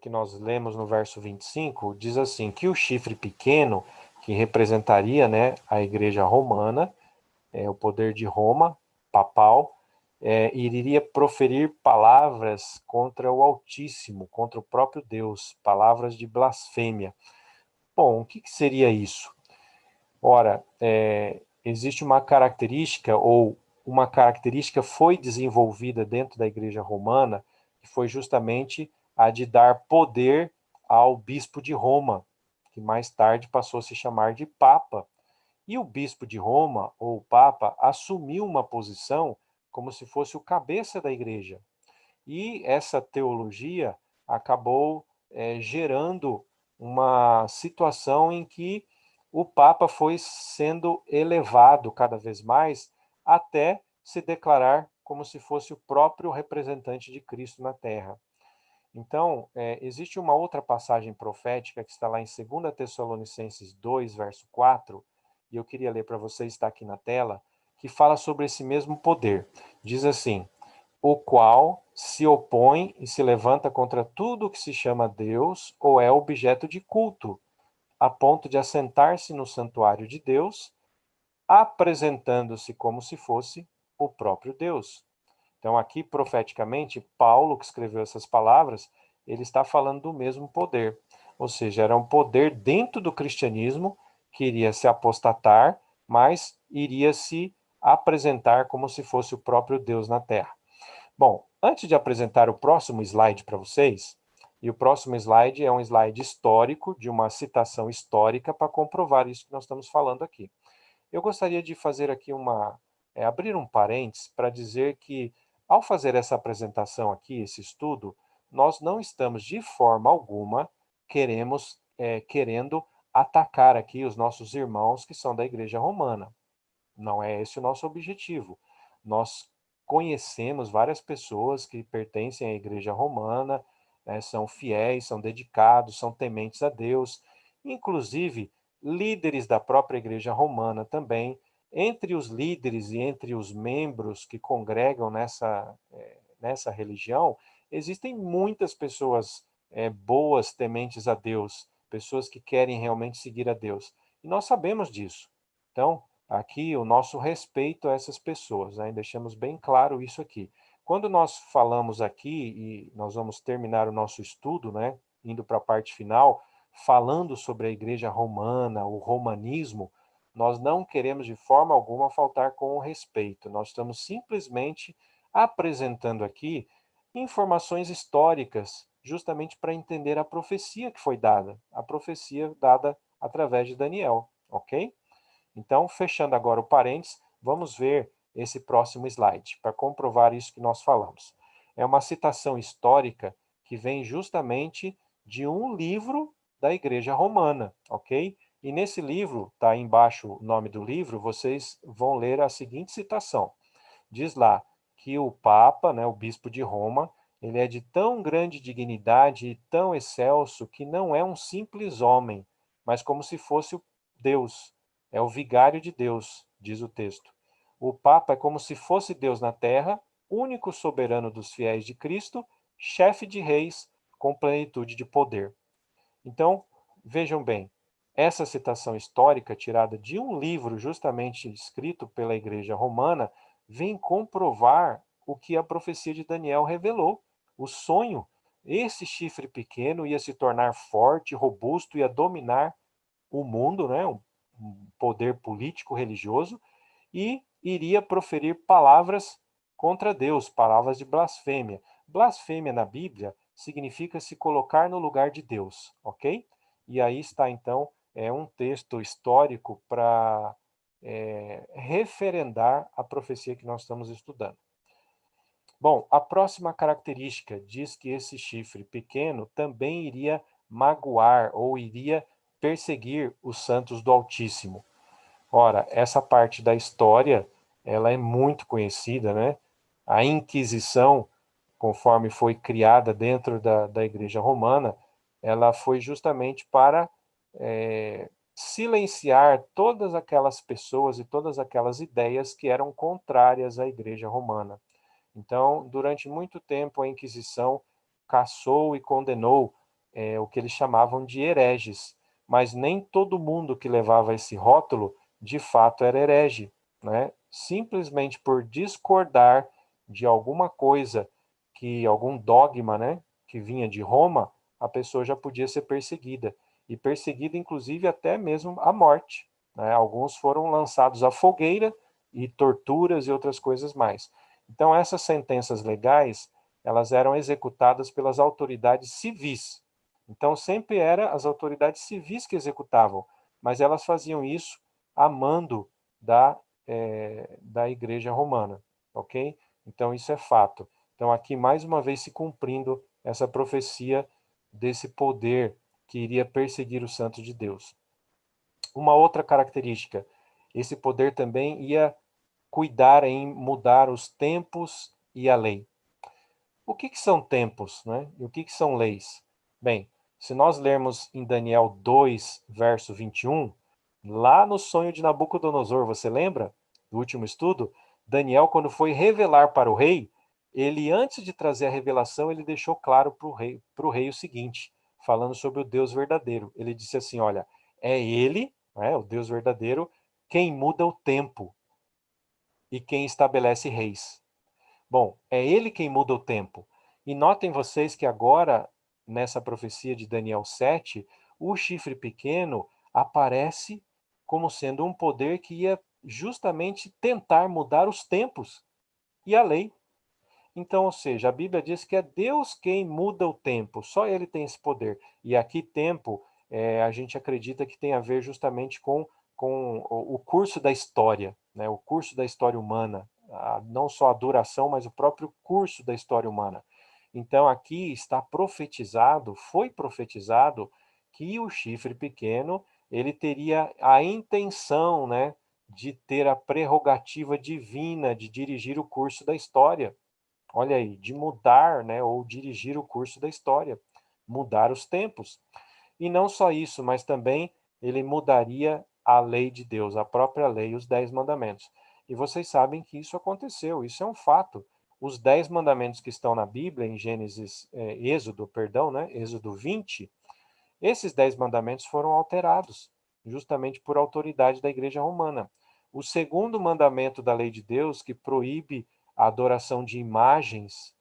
que nós lemos no verso 25, diz assim, que o chifre pequeno, que representaria, né, a igreja romana, o poder de Roma, papal, iria proferir palavras contra o Altíssimo, contra o próprio Deus, palavras de blasfêmia. Bom, o que seria isso? Ora, existe uma característica, ou uma característica foi desenvolvida dentro da Igreja Romana, que foi justamente a de dar poder ao bispo de Roma, que mais tarde passou a se chamar de Papa. E o bispo de Roma, ou o Papa, assumiu uma posição como se fosse o cabeça da igreja. E essa teologia acabou gerando uma situação em que o Papa foi sendo elevado cada vez mais até se declarar como se fosse o próprio representante de Cristo na Terra. Então, existe uma outra passagem profética que está lá em 2 Tessalonicenses 2, verso 4, e eu queria ler para vocês, está aqui na tela, que fala sobre esse mesmo poder. Diz assim: o qual se opõe e se levanta contra tudo que se chama Deus ou é objeto de culto, a ponto de assentar-se no santuário de Deus, apresentando-se como se fosse o próprio Deus. Então, aqui, profeticamente, Paulo, que escreveu essas palavras, ele está falando do mesmo poder. Ou seja, era um poder dentro do cristianismo que iria se apostatar, mas iria se apresentar como se fosse o próprio Deus na terra. Bom, antes de apresentar o próximo slide para vocês, e o próximo slide é um slide histórico, de uma citação histórica para comprovar isso que nós estamos falando aqui. Eu gostaria de fazer aqui abrir um parênteses para dizer que, ao fazer essa apresentação aqui, esse estudo, nós não estamos de forma alguma querendo atacar aqui os nossos irmãos que são da Igreja Romana. Não é esse o nosso objetivo. Nós conhecemos várias pessoas que pertencem à Igreja Romana, né, são fiéis, são dedicados, são tementes a Deus, inclusive líderes da própria Igreja Romana também. Entre os líderes e entre os membros que congregam nessa religião, existem muitas pessoas boas, tementes a Deus, pessoas que querem realmente seguir a Deus. E nós sabemos disso. Então, aqui o nosso respeito a essas pessoas, né? Deixamos bem claro isso aqui. Quando nós falamos aqui, e nós vamos terminar o nosso estudo, né, indo para a parte final, falando sobre a Igreja Romana, o romanismo, nós não queremos de forma alguma faltar com o respeito. Nós estamos simplesmente apresentando aqui informações históricas, justamente para entender a profecia que foi dada, a profecia dada através de Daniel, ok? Então, fechando agora o parênteses, vamos ver esse próximo slide para comprovar isso que nós falamos. É uma citação histórica que vem justamente de um livro da Igreja Romana, ok? E nesse livro, está embaixo o nome do livro, vocês vão ler a seguinte citação. Diz lá que o Papa, né, o Bispo de Roma, ele é de tão grande dignidade e tão excelso que não é um simples homem, mas como se fosse o Deus. É o vigário de Deus, diz o texto. O Papa é como se fosse Deus na terra, único soberano dos fiéis de Cristo, chefe de reis, com plenitude de poder. Então, vejam bem, essa citação histórica, tirada de um livro justamente escrito pela Igreja Romana, vem comprovar o que a profecia de Daniel revelou. O sonho, esse chifre pequeno ia se tornar forte, robusto, ia dominar o mundo, né? Um poder político religioso, e iria proferir palavras contra Deus, palavras de blasfêmia. Blasfêmia na Bíblia significa se colocar no lugar de Deus, ok? E aí está então um texto histórico para referendar a profecia que nós estamos estudando. Bom, a próxima característica diz que esse chifre pequeno também iria magoar ou iria perseguir os santos do Altíssimo. Ora, essa parte da história, ela é muito conhecida, né? A Inquisição, conforme foi criada dentro da Igreja Romana, ela foi justamente para silenciar todas aquelas pessoas e todas aquelas ideias que eram contrárias à Igreja Romana. Então, durante muito tempo, a Inquisição caçou e condenou o que eles chamavam de hereges, mas nem todo mundo que levava esse rótulo de fato era herege, né? Simplesmente por discordar de alguma coisa, algum dogma, né, que vinha de Roma, a pessoa já podia ser perseguida, e perseguida inclusive até mesmo a morte, né? Alguns foram lançados à fogueira e torturas e outras coisas mais. Então essas sentenças legais, elas eram executadas pelas autoridades civis. Então sempre eram as autoridades civis que executavam, mas elas faziam isso a mando da Igreja Romana, ok? Então isso é fato. Então aqui mais uma vez se cumprindo essa profecia desse poder que iria perseguir os santos de Deus. Uma outra característica, esse poder também ia cuidar em mudar os tempos e a lei. O que são tempos, né? E o que são leis? Bem, se nós lermos em Daniel 2, verso 21, lá no sonho de Nabucodonosor, você lembra do último estudo? Daniel, quando foi revelar para o rei, ele, antes de trazer a revelação, ele deixou claro para o rei o seguinte, falando sobre o Deus verdadeiro. Ele disse assim, olha, é ele, né, o Deus verdadeiro, quem muda o tempo e quem estabelece reis. Bom, é ele quem muda o tempo. E notem vocês que agora, nessa profecia de Daniel 7, o chifre pequeno aparece como sendo um poder que ia justamente tentar mudar os tempos e a lei. Então, ou seja, a Bíblia diz que é Deus quem muda o tempo, só ele tem esse poder. E aqui, tempo, a gente acredita que tem a ver justamente com o curso da história, né? O curso da história humana, não só a duração, mas o próprio curso da história humana. Então, aqui está profetizado, foi profetizado, que o chifre pequeno ele teria a intenção, né, de ter a prerrogativa divina de dirigir o curso da história. Olha aí, de mudar, né, ou dirigir o curso da história, mudar os tempos. E não só isso, mas também ele mudaria a lei de Deus, a própria lei, os 10 mandamentos. E vocês sabem que isso aconteceu, isso é um fato. Os 10 mandamentos que estão na Bíblia, em Êxodo, perdão, né, Êxodo 20, esses 10 mandamentos foram alterados, justamente por autoridade da Igreja Romana. O segundo mandamento da lei de Deus, que proíbe a adoração de imagens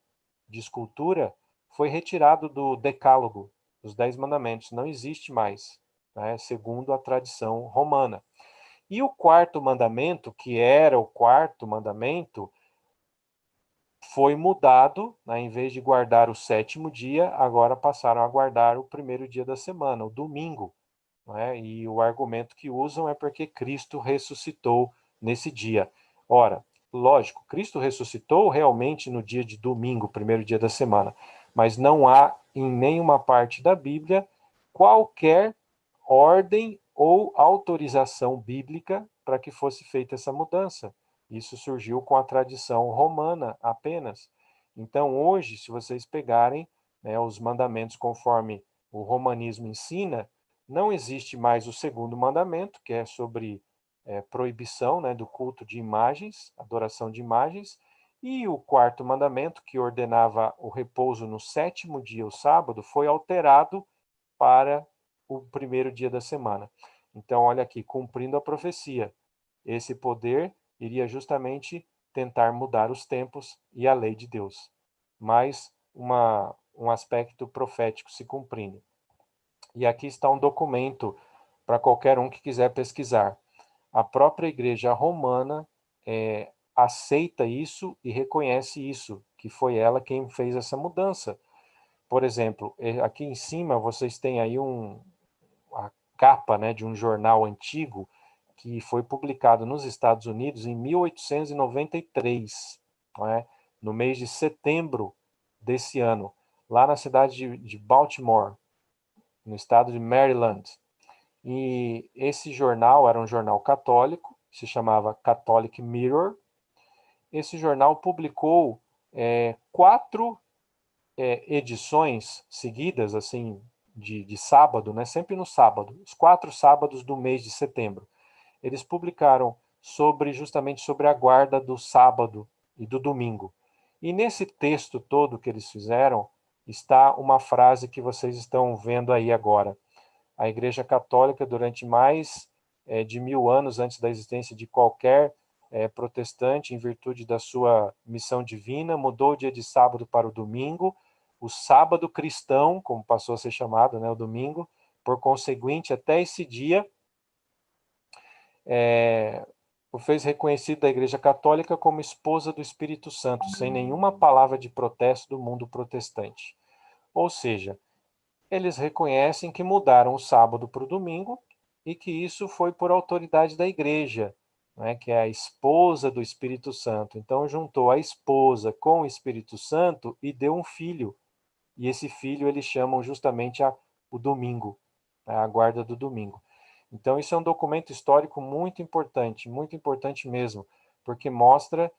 de escultura, foi retirado do Decálogo, dos 10 mandamentos, não existe mais, né, segundo a tradição romana. E o quarto mandamento, que era o quarto mandamento, foi mudado, né, em vez de guardar o sétimo dia, agora passaram a guardar o primeiro dia da semana, o domingo. Né? E o argumento que usam é porque Cristo ressuscitou nesse dia. Ora, lógico, Cristo ressuscitou realmente no dia de domingo, primeiro dia da semana, mas não há em nenhuma parte da Bíblia qualquer ordem ou autorização bíblica para que fosse feita essa mudança. Isso surgiu com a tradição romana apenas. Então, hoje, se vocês pegarem, né, os mandamentos conforme o romanismo ensina, não existe mais o segundo mandamento, que é sobre proibição, né, do culto de imagens, adoração de imagens, e o quarto mandamento, que ordenava o repouso no sétimo dia, o sábado, foi alterado para o primeiro dia da semana. Então, olha aqui, cumprindo a profecia, esse poder iria justamente tentar mudar os tempos e a lei de Deus. Mais um aspecto profético se cumprindo. E aqui está um documento para qualquer um que quiser pesquisar. A própria Igreja Romana aceita isso e reconhece isso, que foi ela quem fez essa mudança. Por exemplo, aqui em cima vocês têm aí a capa, né, de um jornal antigo que foi publicado nos Estados Unidos em 1893, né, no mês de setembro desse ano, lá na cidade de Baltimore, no estado de Maryland. E esse jornal era um jornal católico, se chamava Catholic Mirror. Esse jornal publicou 4 edições seguidas, assim, de sábado, né? Sempre no sábado, os 4 sábados do mês de setembro. Eles publicaram justamente sobre a guarda do sábado e do domingo. E nesse texto todo que eles fizeram, está uma frase que vocês estão vendo aí agora. A Igreja Católica, durante mais de 1000 anos antes da existência de qualquer protestante, em virtude da sua missão divina, mudou o dia de sábado para o domingo, o sábado cristão, como passou a ser chamado, né, o domingo, por conseguinte, até esse dia, o fez reconhecido da Igreja Católica como esposa do Espírito Santo, sem nenhuma palavra de protesto do mundo protestante. Ou seja, eles reconhecem que mudaram o sábado para o domingo e que isso foi por autoridade da igreja, né, que é a esposa do Espírito Santo. Então, juntou a esposa com o Espírito Santo e deu um filho. E esse filho eles chamam justamente o domingo, né, a guarda do domingo. Então, isso é um documento histórico muito importante mesmo, porque mostra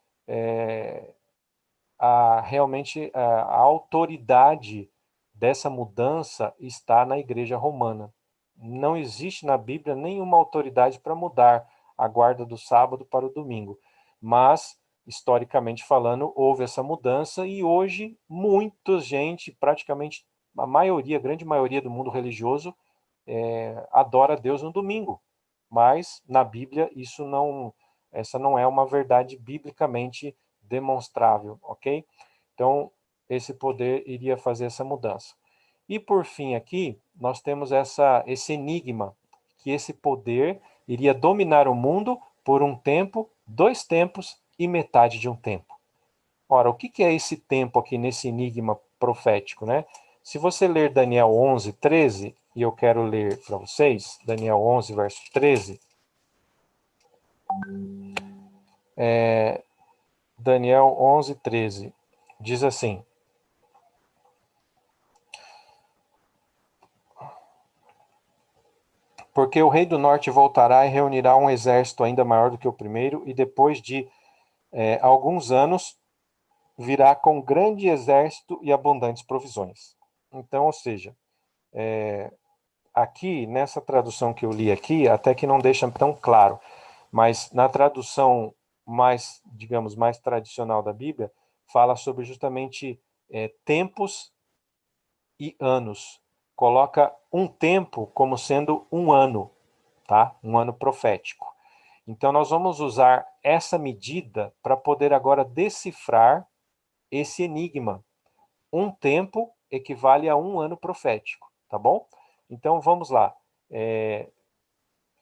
realmente a autoridade dessa mudança está na Igreja Romana. Não existe na Bíblia nenhuma autoridade para mudar a guarda do sábado para o domingo. Mas, historicamente falando, houve essa mudança e hoje muita gente, praticamente a maioria, a grande maioria do mundo religioso, adora a Deus no domingo. Mas na Bíblia essa não é uma verdade biblicamente demonstrável, ok? Então, esse poder iria fazer essa mudança. E por fim aqui, nós temos esse enigma, que esse poder iria dominar o mundo por um tempo, 2 tempos e metade de um tempo. Ora, o que é esse tempo aqui nesse enigma profético, né? Se você ler Daniel 11, 13, e eu quero ler para vocês, Daniel 11, verso 13, Daniel 11, 13, diz assim: porque o rei do norte voltará e reunirá um exército ainda maior do que o primeiro, e depois de alguns anos virá com grande exército e abundantes provisões. Então, ou seja, aqui, nessa tradução que eu li aqui, até que não deixa tão claro, mas na tradução mais, digamos, mais tradicional da Bíblia, fala sobre justamente tempos e anos. Coloca um tempo como sendo um ano, tá? Um ano profético. Então, nós vamos usar essa medida para poder agora decifrar esse enigma. Um tempo equivale a um ano profético, tá bom? Então, vamos lá.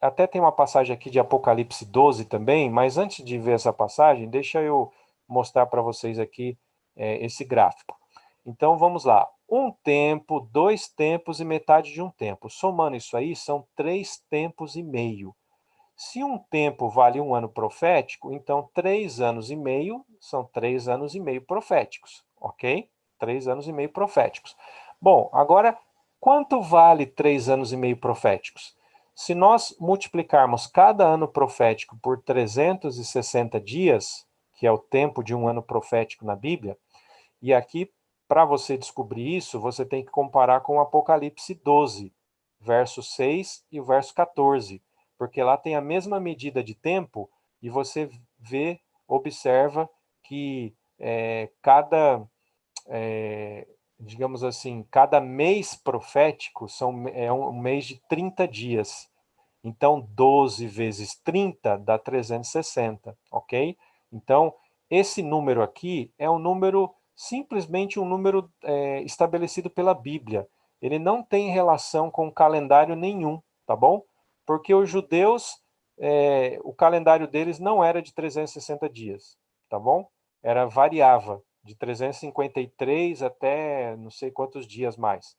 Até tem uma passagem aqui de Apocalipse 12 também, mas antes de ver essa passagem, deixa eu mostrar para vocês aqui esse gráfico. Então, vamos lá. Um tempo, 2 tempos e metade de um tempo. Somando isso aí, são 3 tempos e meio. Se um tempo vale um ano profético, então 3 anos e meio são 3 anos e meio proféticos, ok? 3 anos e meio proféticos. Bom, agora, quanto vale 3 anos e meio proféticos? Se nós multiplicarmos cada ano profético por 360 dias, que é o tempo de um ano profético na Bíblia, e aqui, para você descobrir isso, você tem que comparar com o Apocalipse 12, verso 6 e o verso 14, porque lá tem a mesma medida de tempo e você vê, observa que digamos assim, cada mês profético é um mês de 30 dias. Então, 12 vezes 30 dá 360, ok? Então, esse número aqui é um número, simplesmente um número estabelecido pela Bíblia. Ele não tem relação com calendário nenhum, tá bom? Porque os judeus, o calendário deles não era de 360 dias, tá bom? Variava de 353 até não sei quantos dias mais.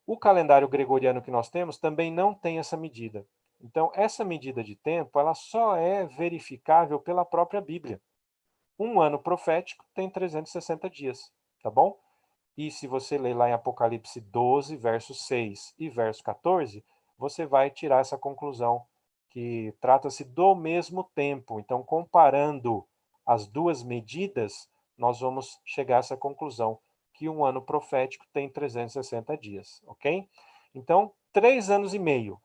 O calendário gregoriano que nós temos também não tem essa medida. Então, essa medida de tempo, ela só é verificável pela própria Bíblia. Um ano profético tem 360 dias, tá bom? E se você ler lá em Apocalipse 12, verso 6 e verso 14, você vai tirar essa conclusão, que trata-se do mesmo tempo. Então, comparando as duas medidas, nós vamos chegar a essa conclusão, que um ano profético tem 360 dias, ok? Então, 3 anos e meio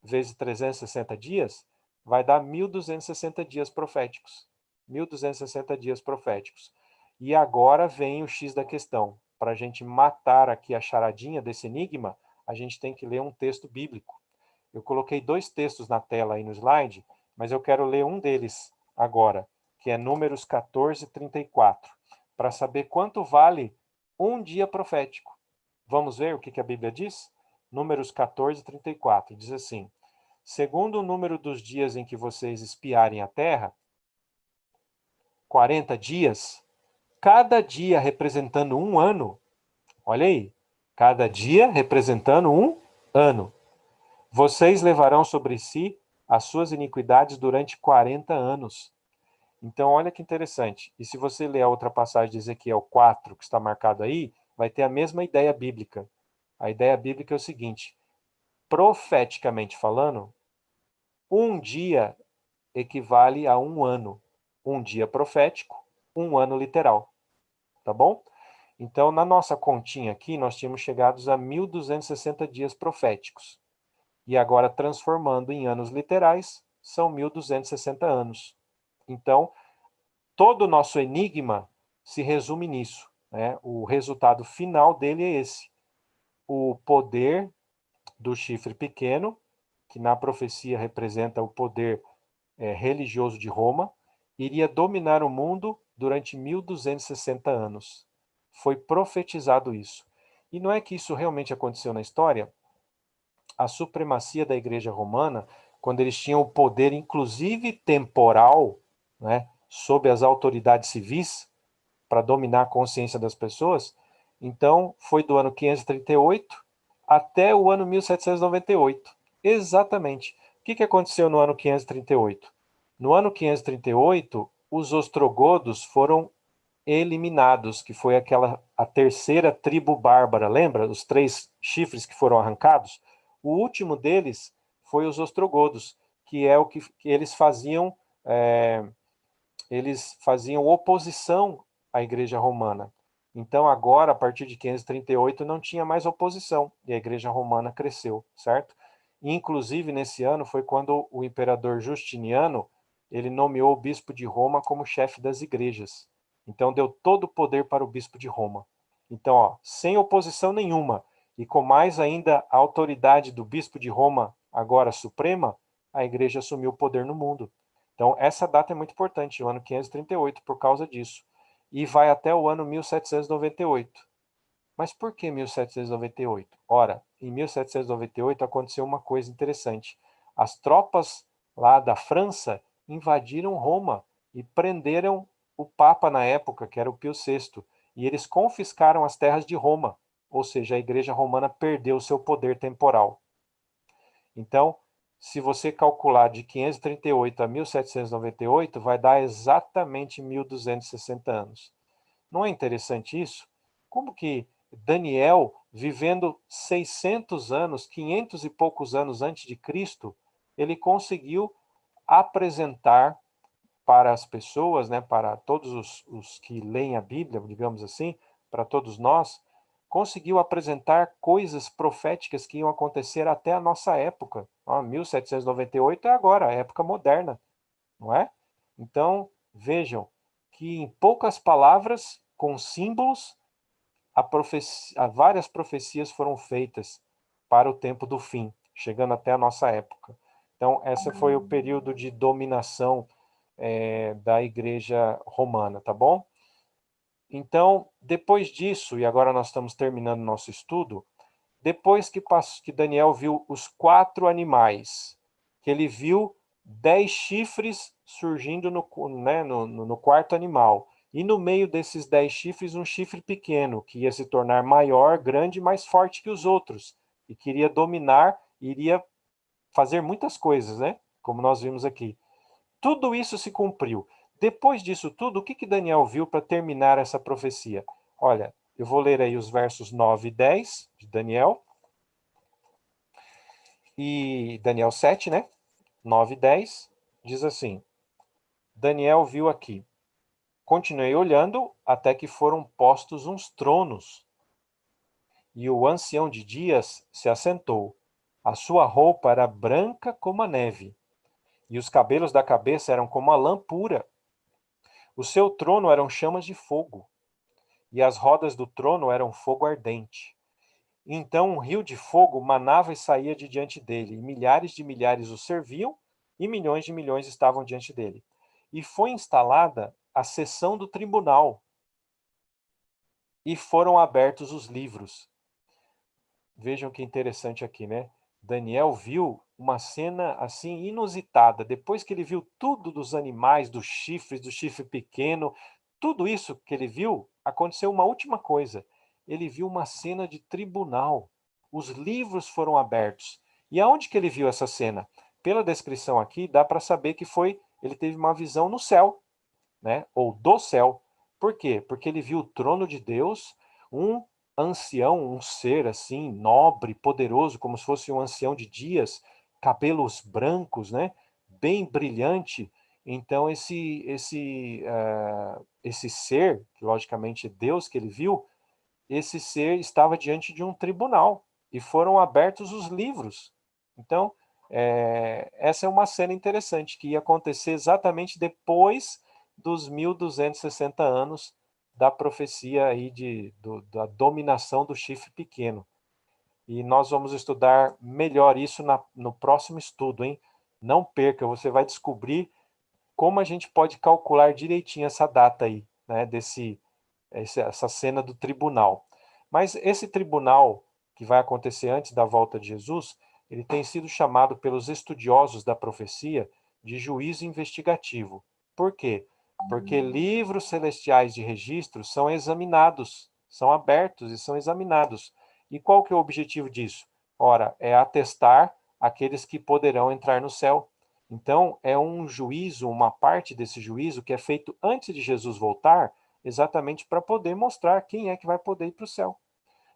vezes 360 dias vai dar 1.260 dias proféticos. 1.260 dias proféticos. E agora vem o X da questão. Para a gente matar aqui a charadinha desse enigma, a gente tem que ler um texto bíblico. Eu coloquei 2 textos na tela aí no slide, mas eu quero ler um deles agora, que é Números 14, 34, para saber quanto vale um dia profético. Vamos ver o que a Bíblia diz? Números 14, 34, diz assim: segundo o número dos dias em que vocês espiarem a terra, 40 dias, cada dia representando um ano. Olha aí, cada dia representando um ano. Vocês levarão sobre si as suas iniquidades durante 40 anos. Então, olha que interessante. E se você ler a outra passagem de Ezequiel 4, que está marcado aí, vai ter a mesma ideia bíblica. A ideia bíblica é o seguinte: profeticamente falando, um dia equivale a um ano. Um dia profético, um ano literal. tá bom? Então, na nossa continha aqui, nós tínhamos chegado a 1260 dias proféticos. E agora, transformando em anos literais, são 1260 anos. Então, todo o nosso enigma se resume nisso, né? O resultado final dele é esse. O poder do chifre pequeno, que na profecia representa o poder religioso de Roma, iria dominar o mundo durante 1260 anos. Foi profetizado isso. E não é que isso realmente aconteceu na história? A supremacia da Igreja Romana, quando eles tinham o poder, inclusive temporal, né, sob as autoridades civis, para dominar a consciência das pessoas, então foi do ano 538 até o ano 1798. Exatamente. O que aconteceu no ano 538? No ano 538, os ostrogodos foram eliminados, que foi a terceira tribo bárbara, lembra? Os 3 chifres que foram arrancados? O último deles foi os ostrogodos, que é o que eles faziam, oposição à Igreja Romana. Então agora, a partir de 538, não tinha mais oposição, e a Igreja Romana cresceu, certo? E, inclusive, nesse ano foi quando o imperador Justiniano, ele nomeou o bispo de Roma como chefe das igrejas. Então deu todo o poder para o bispo de Roma. Então, ó, sem oposição nenhuma, e com mais ainda a autoridade do bispo de Roma, agora suprema, a igreja assumiu o poder no mundo. Então, essa data é muito importante, o ano 538, por causa disso. E vai até o ano 1798. Mas por que 1798? Ora, em 1798 aconteceu uma coisa interessante. As tropas lá da França invadiram Roma e prenderam o Papa na época, que era o Pio VI, e eles confiscaram as terras de Roma, ou seja, a Igreja Romana perdeu seu poder temporal. Então, se você calcular de 538 a 1798, vai dar exatamente 1260 anos. Não é interessante isso? Como que Daniel, vivendo 600 anos, 500 e poucos anos antes de Cristo, ele conseguiu apresentar para as pessoas, né, para todos os que leem a Bíblia, digamos assim, para todos nós, conseguiu apresentar coisas proféticas que iam acontecer até a nossa época. 1798 é agora, a época moderna, não é? Então, vejam que em poucas palavras, com símbolos, várias profecias foram feitas para o tempo do fim, chegando até a nossa época. Então, esse foi o período de dominação da Igreja Romana, tá bom? Então, depois disso, e agora nós estamos terminando nosso estudo, depois que Daniel viu os 4 animais, que ele viu 10 chifres surgindo no quarto animal, e no meio desses 10 chifres, um chifre pequeno, que ia se tornar maior, grande e mais forte que os outros, e queria dominar, iria fazer muitas coisas, né? Como nós vimos aqui. Tudo isso se cumpriu. Depois disso tudo, o que Daniel viu para terminar essa profecia? Olha, eu vou ler aí os versos 9 e 10 de Daniel. E Daniel 7, né? 9 e 10, diz assim: Daniel viu aqui. Continuei olhando até que foram postos uns tronos. E o ancião de dias se assentou. A sua roupa era branca como a neve, e os cabelos da cabeça eram como a lã pura. O seu trono eram chamas de fogo, e as rodas do trono eram fogo ardente. Então um rio de fogo manava e saía de diante dele, e milhares de milhares o serviam, e milhões de milhões estavam diante dele. E foi instalada a sessão do tribunal, e foram abertos os livros. Vejam que interessante aqui, né? Daniel viu uma cena assim inusitada. Depois que ele viu tudo dos animais, dos chifres, do chifre pequeno, tudo isso que ele viu, aconteceu uma última coisa. Ele viu uma cena de tribunal. Os livros foram abertos. E aonde que ele viu essa cena? Pela descrição aqui, dá para saber que ele teve uma visão no céu, né? Ou do céu. Por quê? Porque ele viu o trono de Deus, um ancião, um ser assim, nobre, poderoso, como se fosse um ancião de dias, cabelos brancos, né? Bem brilhante, Então esse ser, que logicamente Deus que ele viu, esse ser estava diante de um tribunal e foram abertos os livros. Então, essa é uma cena interessante que ia acontecer exatamente depois dos 1260 anos da profecia aí da dominação do chifre pequeno. E nós vamos estudar melhor isso no próximo estudo, hein? Não perca, você vai descobrir como a gente pode calcular direitinho essa data aí, né, essa cena do tribunal. Mas esse tribunal que vai acontecer antes da volta de Jesus, ele tem sido chamado pelos estudiosos da profecia de juízo investigativo. Por quê? Porque livros celestiais de registro são examinados, são abertos e são examinados. E qual que é o objetivo disso? Ora, é atestar aqueles que poderão entrar no céu. Então, é um juízo, uma parte desse juízo que é feito antes de Jesus voltar, exatamente para poder mostrar quem é que vai poder ir para o céu.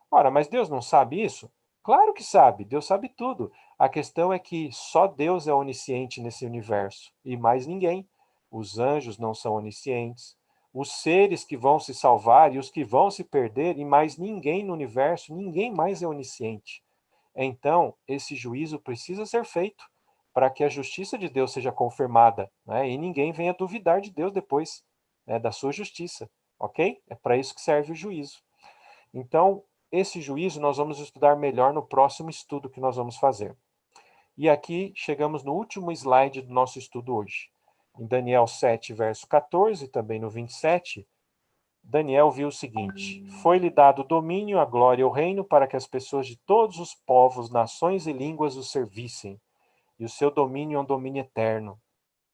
Ora, mas Deus não sabe isso? Claro que sabe, Deus sabe tudo. A questão é que só Deus é onisciente nesse universo e mais ninguém. Os anjos não são oniscientes. Os seres que vão se salvar e os que vão se perder, e mais ninguém no universo, ninguém mais é onisciente. Então, esse juízo precisa ser feito para que a justiça de Deus seja confirmada, né? E ninguém venha duvidar de Deus depois, né, da sua justiça, ok? É para isso que serve o juízo. Então, esse juízo nós vamos estudar melhor no próximo estudo que nós vamos fazer. E aqui chegamos no último slide do nosso estudo hoje. Em Daniel 7, verso 14, também no 27, Daniel viu o seguinte: foi-lhe dado o domínio, a glória e o reino para que as pessoas de todos os povos, nações e línguas o servissem. E o seu domínio é um domínio eterno.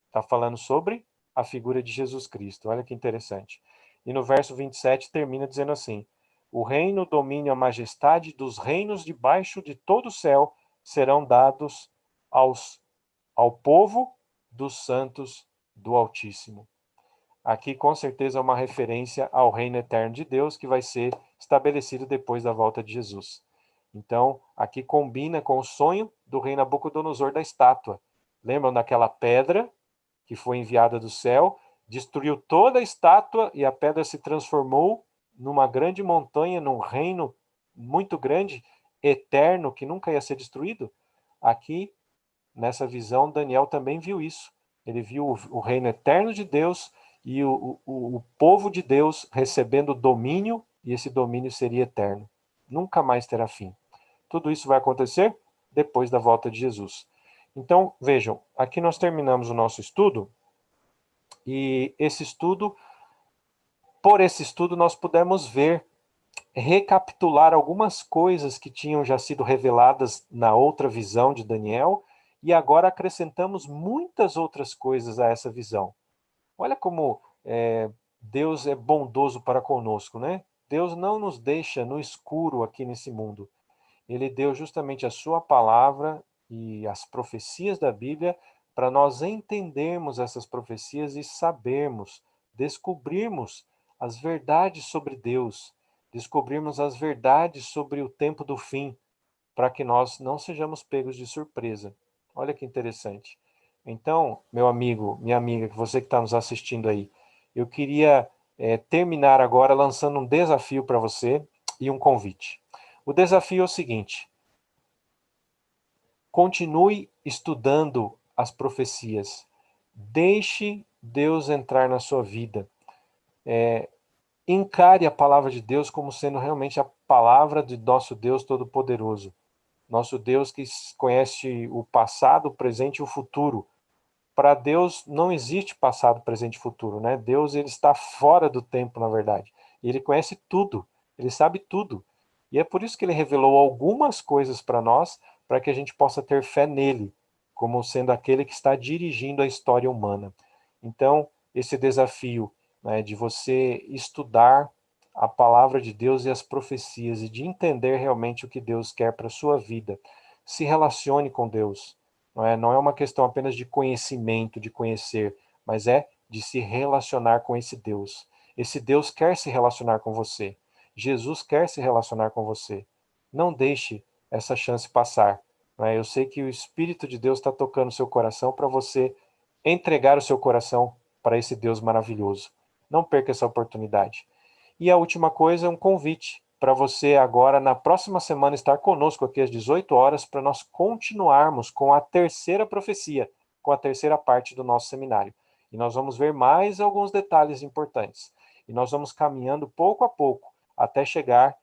Está falando sobre a figura de Jesus Cristo. Olha que interessante. E no verso 27 termina dizendo assim: o reino, o domínio, a majestade dos reinos debaixo de todo o céu serão dados ao povo dos santos do Altíssimo. Aqui, com certeza, é uma referência ao reino eterno de Deus que vai ser estabelecido depois da volta de Jesus. Então, aqui combina com o sonho do rei Nabucodonosor da estátua. Lembram daquela pedra que foi enviada do céu, destruiu toda a estátua e a pedra se transformou numa grande montanha, num reino muito grande, eterno, que nunca ia ser destruído? Aqui, nessa visão, Daniel também viu isso. Ele viu o reino eterno de Deus e o povo de Deus recebendo domínio, e esse domínio seria eterno. Nunca mais terá fim. Tudo isso vai acontecer depois da volta de Jesus. Então, vejam, aqui nós terminamos o nosso estudo, e por esse estudo nós pudemos ver, recapitular algumas coisas que tinham já sido reveladas na outra visão de Daniel, e agora acrescentamos muitas outras coisas a essa visão. Olha como Deus é bondoso para conosco, né? Deus não nos deixa no escuro aqui nesse mundo. Ele deu justamente a sua palavra e as profecias da Bíblia para nós entendermos essas profecias e sabermos, descobrirmos as verdades sobre Deus, descobrirmos as verdades sobre o tempo do fim, para que nós não sejamos pegos de surpresa. Olha que interessante. Então, meu amigo, minha amiga, você que está nos assistindo aí, eu queria terminar agora lançando um desafio para você e um convite. O desafio é o seguinte: continue estudando as profecias. Deixe Deus entrar na sua vida. Encare a palavra de Deus como sendo realmente a palavra de nosso Deus Todo-Poderoso. Nosso Deus que conhece o passado, o presente e o futuro. Para Deus não existe passado, presente e futuro, né? Deus ele está fora do tempo, na verdade. Ele conhece tudo, ele sabe tudo. E é por isso que ele revelou algumas coisas para nós, para que a gente possa ter fé nele, como sendo aquele que está dirigindo a história humana. Então, esse desafio, né, de você estudar a palavra de Deus e as profecias e de entender realmente o que Deus quer para a sua vida. Se relacione com Deus. Não é uma questão apenas de conhecimento, de conhecer, mas é de se relacionar com esse Deus. Esse Deus quer se relacionar com você. Jesus quer se relacionar com você. Não deixe essa chance passar. Eu sei que o Espírito de Deus está tocando seu coração para você entregar o seu coração para esse Deus maravilhoso. Não perca essa oportunidade. E a última coisa, um convite para você agora, na próxima semana, estar conosco aqui às 18 horas, para nós continuarmos com a terceira profecia, com a terceira parte do nosso seminário. E nós vamos ver mais alguns detalhes importantes. E nós vamos caminhando pouco a pouco, até chegar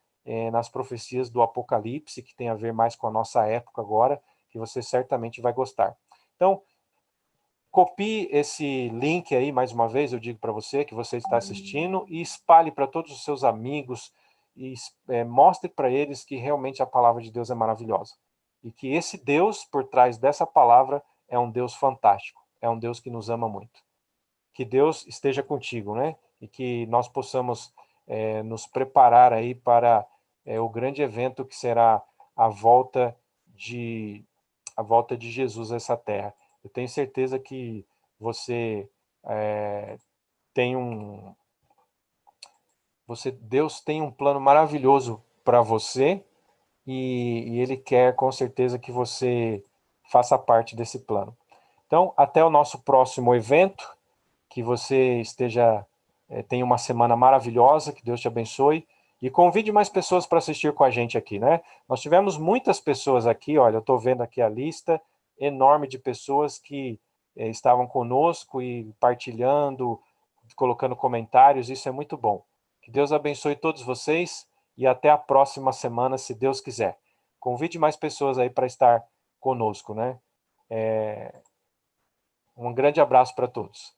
nas profecias do Apocalipse, que tem a ver mais com a nossa época agora, que você certamente vai gostar. Então, copie esse link aí, mais uma vez, eu digo para você que você está assistindo, e espalhe para todos os seus amigos, e mostre para eles que realmente a palavra de Deus é maravilhosa. E que esse Deus, por trás dessa palavra, é um Deus fantástico, é um Deus que nos ama muito. Que Deus esteja contigo, né? E que nós possamos nos preparar aí para o grande evento que será a volta de Jesus a essa terra. Eu tenho certeza que você tem Deus tem um plano maravilhoso para você e Ele quer com certeza que você faça parte desse plano. Então, até o nosso próximo evento, que você tenha uma semana maravilhosa, que Deus te abençoe, e convide mais pessoas para assistir com a gente aqui, né? Nós tivemos muitas pessoas aqui, olha, eu estou vendo aqui a lista enorme de pessoas que estavam conosco e partilhando, colocando comentários, isso é muito bom. Que Deus abençoe todos vocês e até a próxima semana, se Deus quiser. Convide mais pessoas aí para estar conosco, né? Um grande abraço para todos.